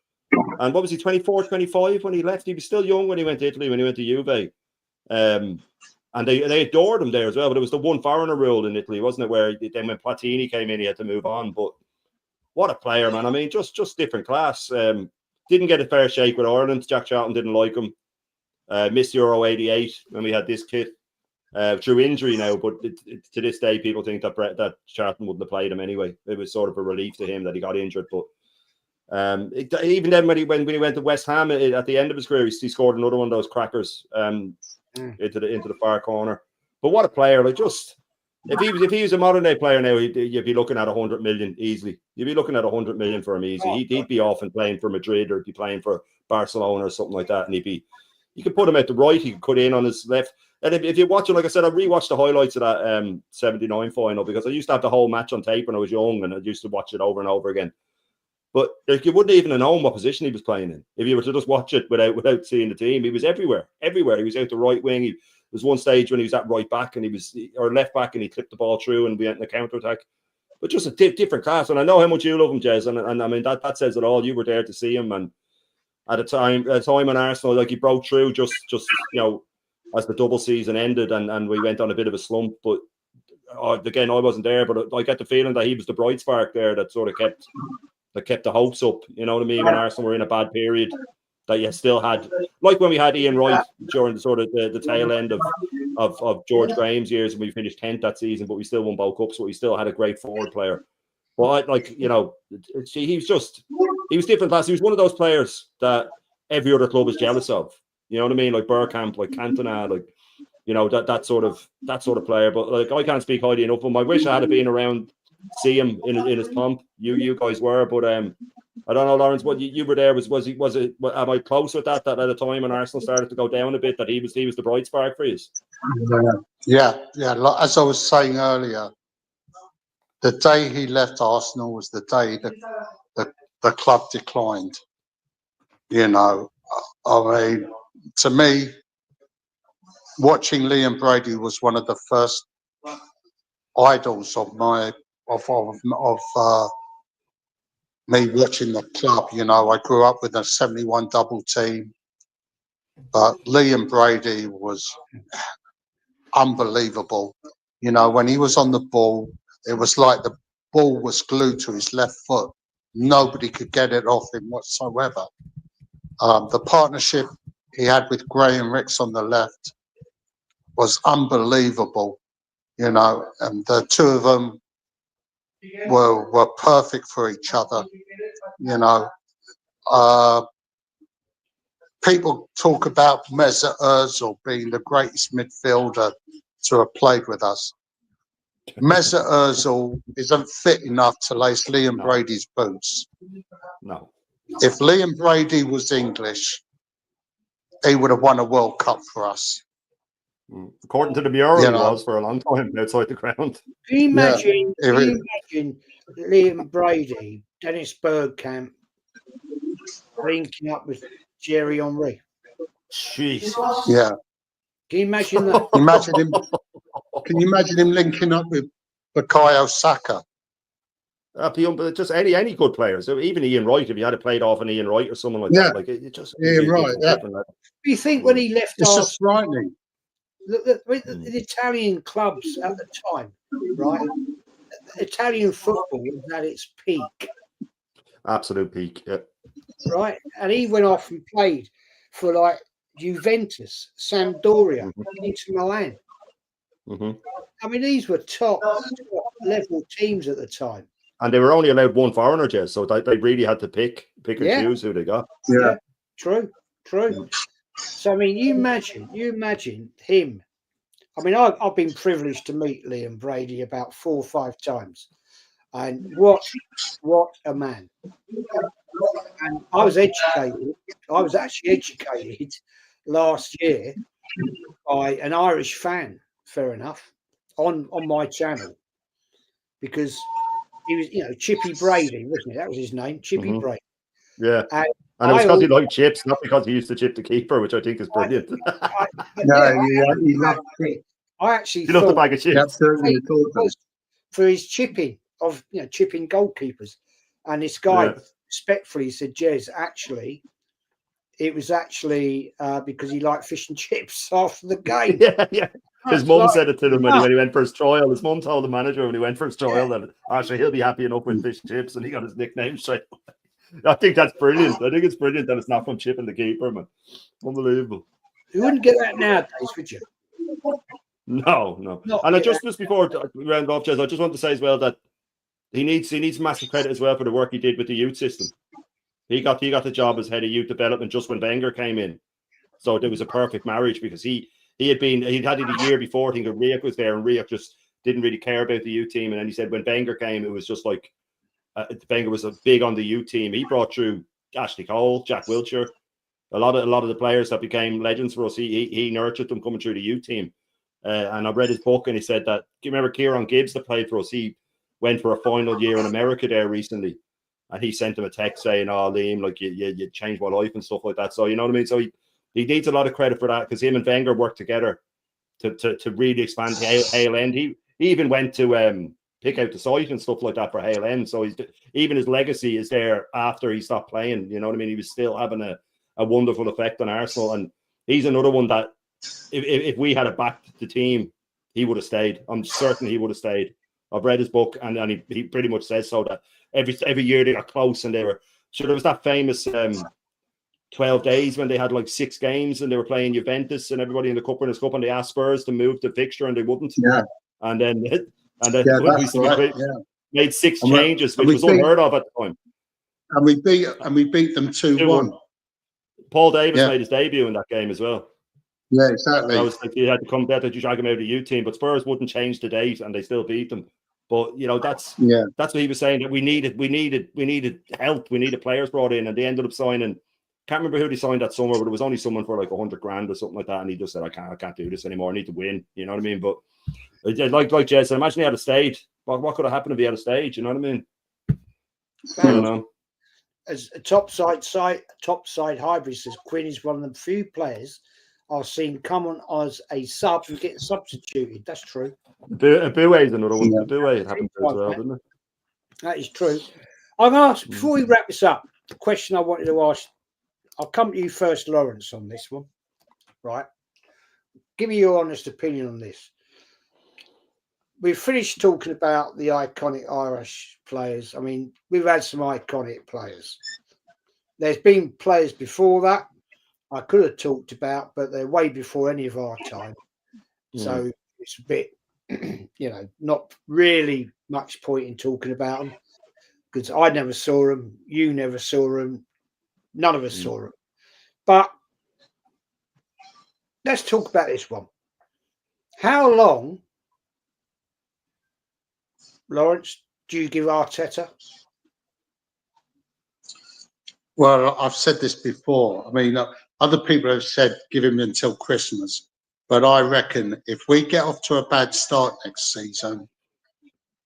And what was he, 24, 25 when he left? He was still young when he went to Italy, when he went to Juve. And they adored him there as well. But it was the one foreigner rule in Italy, wasn't it? Where then when Platini came in, he had to move on. But what a player, man. I mean, just different class. Didn't get a fair shake with Ireland. Jack Charlton didn't like him. Missed Euro 88 when we had this kit. through injury now. But to this day, people think that Charlton wouldn't have played him anyway. It was sort of a relief to him that he got injured. But even then, when he went to West Ham at the end of his career, he scored another one of those crackers into the far corner. But what a player! Like, just if he was a modern day player now, you'd be looking at 100 million easily. You'd be looking at 100 million for him easy. He'd be off and playing for Madrid, or he'd be playing for Barcelona or something like that. And you could put him at the right, he could cut in on his left. And if you watch it, like I said, I rewatched the highlights of that 79 final, because I used to have the whole match on tape when I was young, and I used to watch it over and over again. But like, you wouldn't even have known what position he was playing in if you were to just watch it without seeing the team. He was everywhere. He was out the right wing. There was one stage when he was at right back or left back, and he clipped the ball through and we went in the counter attack. But just a different class. And I know how much you love him, Jez, and I mean that says it all. You were there to see him, and at a time in Arsenal, like, he broke through just as the double season ended, and we went on a bit of a slump. But again, I wasn't there, but I get the feeling that he was the bright spark there that sort of kept the hopes up. You know what I mean? When Arsenal were in a bad period, that you still had, like when we had Ian Wright during the sort of the tail end of George Graham's years, and we finished 10th that season, but we still won both cups. So we still had a great forward player. But he was different class. He was one of those players that every other club is jealous of. You know what I mean? Like Bergkamp, like Cantona, like, that sort of player. But like, I can't speak highly enough of him. I wish I had been around, see him in his pomp. You guys were, but I don't know, Lawrence. What you were there? Was it? Am I close with that at a time when Arsenal started to go down a bit, that he was the bright spark for you? Yeah. Like, as I was saying earlier, the day he left Arsenal was the day the club declined. I mean, to me, watching Liam Brady was one of the first idols of me watching the club. I grew up with a 71 double team, but Liam Brady was unbelievable. When he was on the ball, it was like the ball was glued to his left foot. Nobody could get it off him whatsoever. The partnership he had with Graham Ricks on the left was unbelievable, and the two of them were perfect for each other. People talk about Mesut Ozil being the greatest midfielder to have played with us. Mesut Ozil isn't fit enough to lace Liam Brady's boots. No. If Liam Brady was English, he would have won a World Cup for us. According to the Mural, he was for a long time outside the ground. Can you imagine Liam Brady, Dennis Bergkamp linking up with Thierry Henry? Jesus. Yeah. Can you imagine that? Can you imagine him linking up with Bukayo Saka? Just any good player. So even Ian Wright, if you had played off an Ian Wright or someone like that, like it just Ian Wright. Yeah. Do you think when he left it's Arsenal, just frightening. the Italian clubs at the time, right? Italian football was at its peak. Absolute peak, yeah. Right, and he went off and played for like Juventus, Sampdoria, Inter Milan. I mean, these were top level teams at the time. And they were only allowed one foreigner, Jez, so they really had to pick and choose who they got. Yeah, true. So I mean, you imagine him. I mean, I've been privileged to meet Liam Brady about 4 or 5 times, and what a man! And I was educated. I was actually educated last year by an Irish fan. Fair enough, on my channel, because he was, Chippy Brady, wasn't it? That was his name, Chippy Brady. Yeah. And it was because he liked chips, not because he used to chip the keeper, which I think is brilliant. He loved it. I actually he loved the bag of chips. Absolutely. For his chipping of chipping goalkeepers. And this guy respectfully said, Jez, actually, it was actually because he liked fish and chips after the game. Yeah. His mum said it to him when he went for his trial. His mum told the manager when he went for his trial that actually he'll be happy enough with fish and chips, and he got his nickname straight away. I think that's brilliant. I think it's brilliant that it's not from chipping the keeper, man. Unbelievable. You wouldn't get that nowadays, would you? No. And I just before we round off, Jez, I just want to say as well that he needs massive credit as well for the work he did with the youth system. He got the job as head of youth development just when Wenger came in, so it was a perfect marriage because he'd had it a year before. I think Riek was there, and Riek just didn't really care about the youth team. And then he said when Wenger came, it was just like Wenger was big on the youth team. He brought through Ashley Cole, Jack Wilshere, a lot of the players that became legends for us. He nurtured them coming through the youth team. And I read his book, and he said that. Do you remember Kieran Gibbs that played for us? He went for a final year in America there recently, and he sent him a text saying, "Oh, Liam, like you changed my life and stuff like that." So you know what I mean. So he needs a lot of credit for that because him and Wenger worked together to really expand Hale End. He even went to pick out the site and stuff like that for Hale End. So even his legacy is there after he stopped playing. You know what I mean? He was still having a wonderful effect on Arsenal, and he's another one that if we had backed the team, he would have stayed. I'm certain he would have stayed. I've read his book, and he pretty much says so that every year they got close, and they were sure there was that famous 12 days when they had like 6 games and they were playing Juventus and everybody in the Winners' Cup, and they asked Spurs to move the fixture and they wouldn't. Yeah. And then that's right. made 6 changes, which was unheard of at the time. And we beat them 2-1. Paul Davis made his debut in that game as well. Yeah, exactly. I was like, you had to come there to drag him out of the youth team, but Spurs wouldn't change the date, and they still beat them. But you know, that's what he was saying, that we needed help. We needed players brought in, and they ended up signing. Can't remember who they signed that summer, but it was only someone for like $100,000 or something like that. And he just said, "I can't do this anymore. I need to win." You know what I mean? But like Jez said, imagine he had a stage. What could have happened if he had a stage? You know what I mean? I don't know. As a top side hybrid says, Quinn is one of the few players I've seen come on as a sub and get substituted. That's true. Boué is another one. Boué happened as well, didn't it? That is true. I'm going to ask, before we wrap this up, the question I wanted to ask, I'll come to you first, Lawrence, on this one. Right? Give me your honest opinion on this. We've finished talking about the iconic Irish players. I mean, we've had some iconic players. There's been players before that I could have talked about, but they're way before any of our time. So it's a bit, not really much point in talking about them because I never saw them. You never saw them. None of us saw them. But let's talk about this one. How long, Lawrence, do you give Arteta? Well, I've said this before. I mean, other people have said give him until Christmas. But I reckon if we get off to a bad start next season,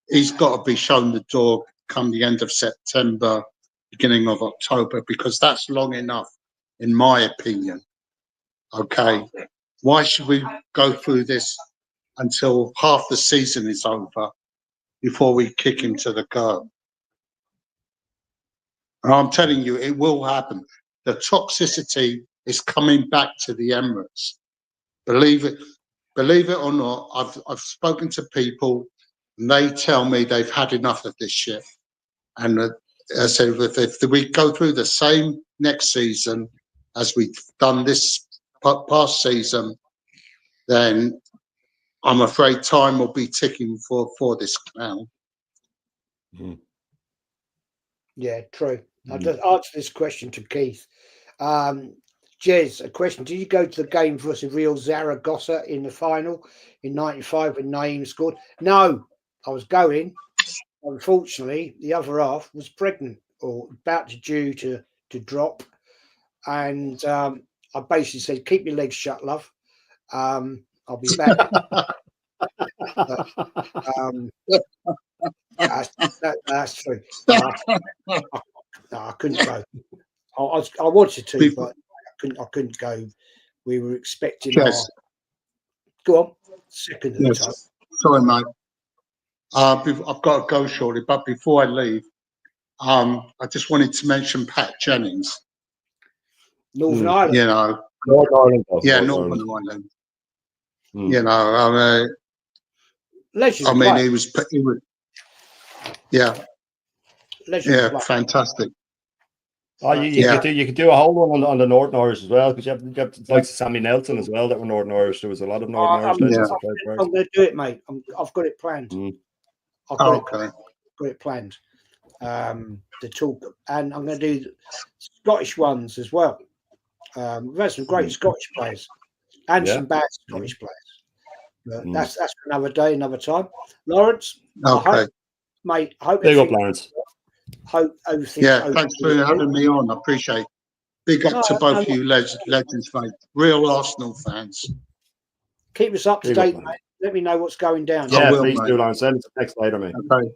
he's got to be shown the door come the end of September, beginning of October, because that's long enough, in my opinion. Okay. Why should we go through this until half the season is over before we kick him to the curb? And I'm telling you, it will happen. The toxicity is coming back to the Emirates. Believe it or not, I've spoken to people, and they tell me they've had enough of this shit. And I said, if we go through the same next season as we've done this past season, then I'm afraid time will be ticking for this clown. Yeah, true. I'll just answer this question to Keith. Jez, a question. Did you go to the game versus Real Zaragoza in the final in 95 when Naeem scored? No, I was going. Unfortunately, the other half was pregnant or about to drop. And I basically said, keep your legs shut, love. I'll be back. That's true. No, I couldn't go. I wanted to, but I couldn't go. We were expecting go on. Second of the time. Sorry, mate. I've got to go shortly, but before I leave, I just wanted to mention Pat Jennings. Northern Ireland. Northern Ireland. Northern Ireland. Legend. He was Legend. fantastic. Oh, you could do a whole one on the Northern Irish as well, because you have like Sammy Nelson as well that were Northern Irish. There was a lot of Northern Irish legends that played for us. I'm going to do it, mate. I've got it planned. I've got it planned. The talk, and I'm going to do Scottish ones as well. We've had some great Scottish players and some bad Scottish players. But that's for another day, another time. Lawrence, mate. I hope big up, Lawrence. Hope everything. Thanks for having me on. I appreciate it. Big up to both you legends, mate. Real Arsenal fans. Keep us up to date, mate. Let me know what's going down. Yeah, please do, Lawrence. Send us a text later, mate. Okay.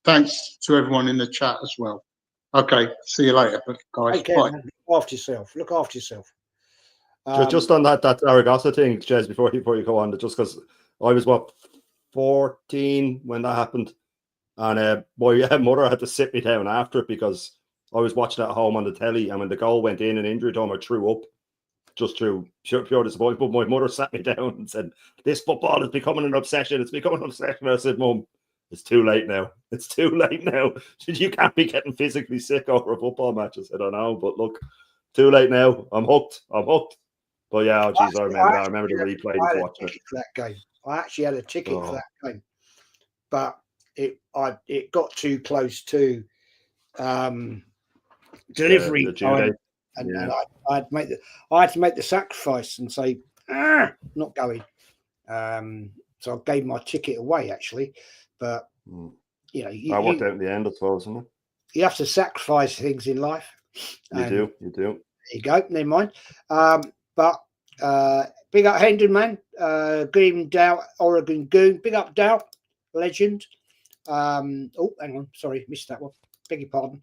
Thanks to everyone in the chat as well. Okay, see you later, guys. Take care, bye. Man. Look after yourself. Look after yourself. Just on that Zaragoza thing, Jez, before you go on, just because I was 14 when that happened, and my mother had to sit me down after it because I was watching at home on the telly, and when the goal went in and injury time, I threw up just through pure disappointment. But my mother sat me down and said, "This football is becoming an obsession. It's becoming an obsession." I said, "Mum, it's too late now. It's too late now. You can't be getting physically sick over a football match." I said, "I know, but look, too late now. I'm hooked. But yeah, I remember the replay to watch it. For that game. I actually had a ticket for that game, but it got too close to delivery time, and I had to make the sacrifice and say, not going. So I gave my ticket away actually, but I worked out in the end, I suppose, isn't it? You have to sacrifice things in life. You do. There you go. Never mind. But big up Hendon, man. Good evening, Dow, Oregon Goon. Big up Dow, legend. Hang on, sorry, missed that one. Beg your pardon.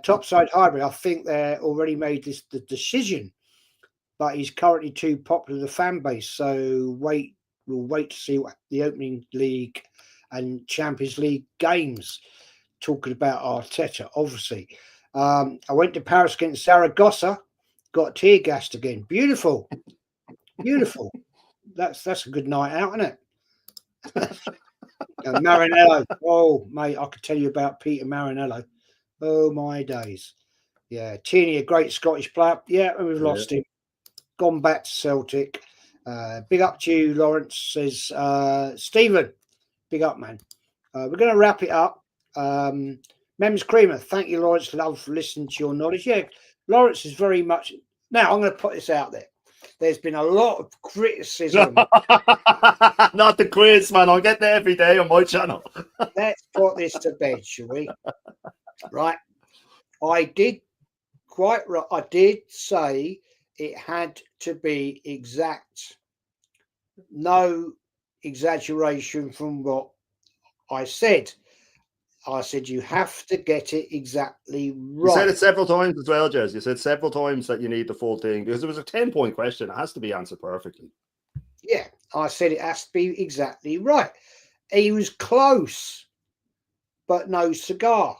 Topside Hybrid. I think they already made the decision, but he's currently too popular with the fan base. So we'll wait to see what the opening league and Champions League games. Talking about Arteta, obviously. I went to Paris against Zaragoza. Got tear gassed again. Beautiful. That's a good night out, isn't it? Marinello. Oh, mate, I could tell you about Peter Marinello. Oh, my days. Yeah, Tierney, a great Scottish player. Yeah, and we've lost him. Gone back to Celtic. Big up to you, Lawrence, says Stephen. Big up, man. We're going to wrap it up. Mems Creamer, thank you, Lawrence. Love listening to your knowledge. Yeah, Lawrence is very much. Now, I'm going to put this out there. There's been a lot of criticism. Not the quiz, man. I'll get there every day on my channel. Let's put this to bed, shall we? Right. I did say it had to be exact. No exaggeration from what I said. I said you have to get it exactly right. You said it several times as well, Jez. You said several times that you need the full thing because it was a 10-point question. It has to be answered perfectly. Yeah, I said it has to be exactly right. He was close, but no cigar,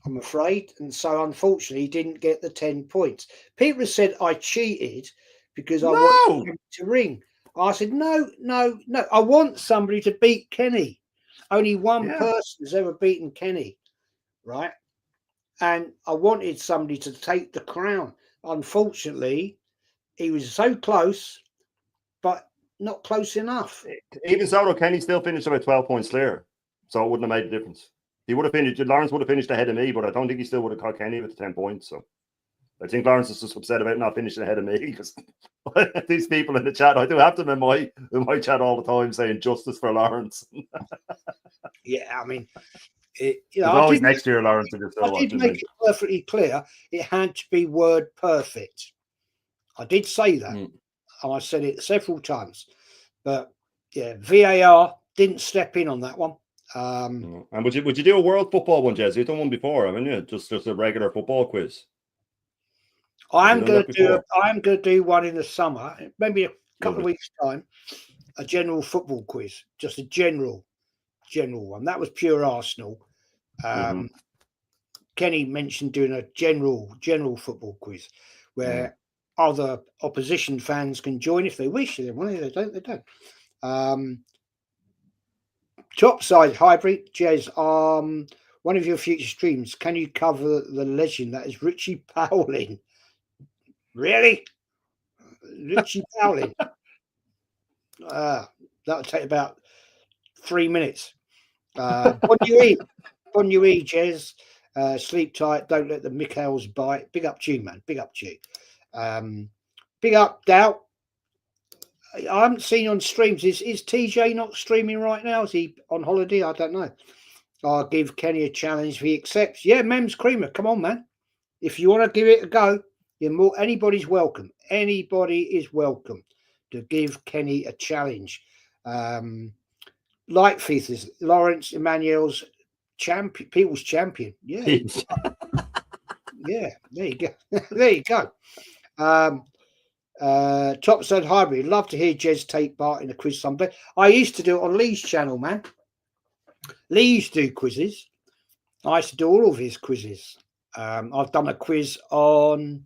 I'm afraid. And so, unfortunately, he didn't get the 10 points. People said I cheated because I wanted him to ring. I said, no. I want somebody to beat Kenny. Only one person has ever beaten Kenny, right? And I wanted somebody to take the crown. Unfortunately, he was so close, but not close enough. Even so, though, Kenny still finished about 12 points clear, so it wouldn't have made a difference. He would have finished. Lawrence would have finished ahead of me, but I don't think he still would have caught Kenny with the 10 points. So I think Lawrence is just upset about not finishing ahead of me because these people in the chat, I do have them in my chat all the time saying justice for Lawrence. Yeah, I mean, always next year, Lawrence. I did make it perfectly clear. It had to be word perfect. I did say that, and I said it several times. But yeah, VAR didn't step in on that one. And would you do a world football one, Jez? You've done one before, haven't you? Just a regular football quiz. I'm going to do one in the summer, maybe a couple of weeks' time. A general football quiz, just a general one. That was pure Arsenal. Kenny mentioned doing a general football quiz where other opposition fans can join if they wish. They want, they don't. They don't. Topside Hybrid, Jez. one of your future streams, can you cover the legend that is Richie Powling? Really? Richie Powling? That'll take about 3 minutes. Bon nuit, Jez. Sleep tight. Don't let the Michaels bite. Big up to you, man. Big up to you. Big up, Dow. I haven't seen you on streams. Is TJ not streaming right now? Is he on holiday? I don't know. I'll give Kenny a challenge if he accepts. Yeah, Mems Creamer, come on, man. If you want to give it a go, anybody's welcome. Anybody is welcome to give Kenny a challenge. Light Feathers, Lawrence Emmanuel's champion, people's champion. Yeah. Yeah, there you go. There you go. Topside Hybrid, love to hear Jez take part in a quiz someday. I used to do it on Lee's channel, man. Lee used to do quizzes. I used to do all of his quizzes. I've done a quiz on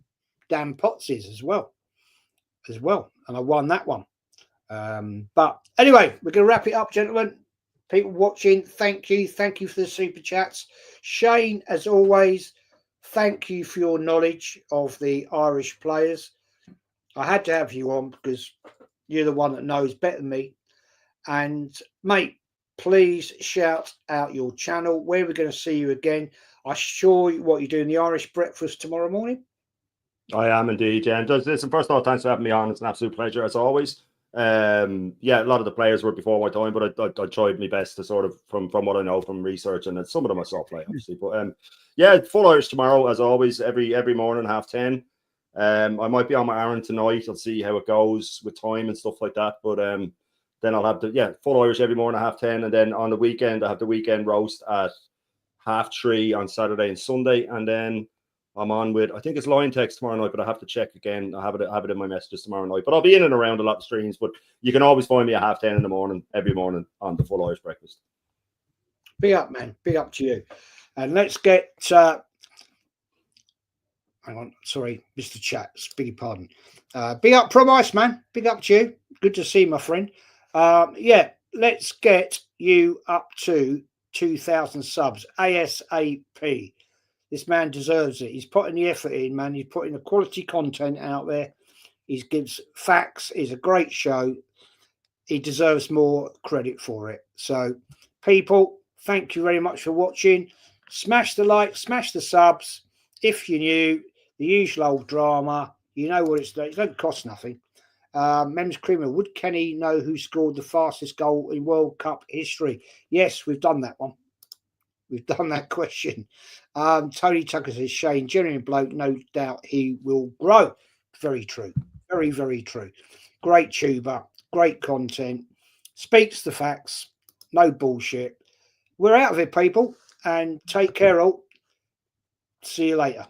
Dan Potts's as well, and I won that one. But anyway, we're going to wrap it up, gentlemen. People watching, thank you for the super chats. Shane, as always, thank you for your knowledge of the Irish players. I had to have you on because you're the one that knows better than me. And mate, please shout out your channel. Where we're going to see you again. I saw what you're doing, the Irish breakfast tomorrow morning. I am indeed, yeah. And listen, first of all, thanks for having me on. It's an absolute pleasure as always. Yeah, a lot of the players were before my time, but I tried my best to sort of from what I know from research, and some of them I saw play obviously. But yeah, full Irish tomorrow as always, every morning 10:30. I might be on my errand tonight. I'll see how it goes with time and stuff like that. But then I'll have full Irish every morning 10:30, and then on the weekend I have the weekend roast at 3:30 on Saturday and Sunday, and then I'm on with, I think it's Lion Text tomorrow night, but I have to check again. I have it in my messages tomorrow night. But I'll be in and around a lot of streams. But you can always find me at 10:30 in the morning, every morning on the Full Irish Breakfast. Big up, man. Big up to you. And let's get... hang on. Sorry, Mr. Chat. Beg your pardon. Big up, Promise, man. Big up to you. Good to see you, my friend. Yeah, let's get you up to 2,000 subs. ASAP. This man deserves it. He's putting the effort in, man. He's putting the quality content out there. He gives facts. It's a great show. He deserves more credit for it. So, people, thank you very much for watching. Smash the like, smash the subs. If you're new, the usual old drama. You know what it's doing. It don't cost nothing. Mems Creamer, would Kenny know who scored the fastest goal in World Cup history? Yes, we've done that one. We've done that question. Tony Tucker says, Shane, genuine bloke, no doubt he will grow. Very true. Very, very true. Great tuber, great content, speaks the facts, no bullshit. We're out of it, people, and take care all. See you later.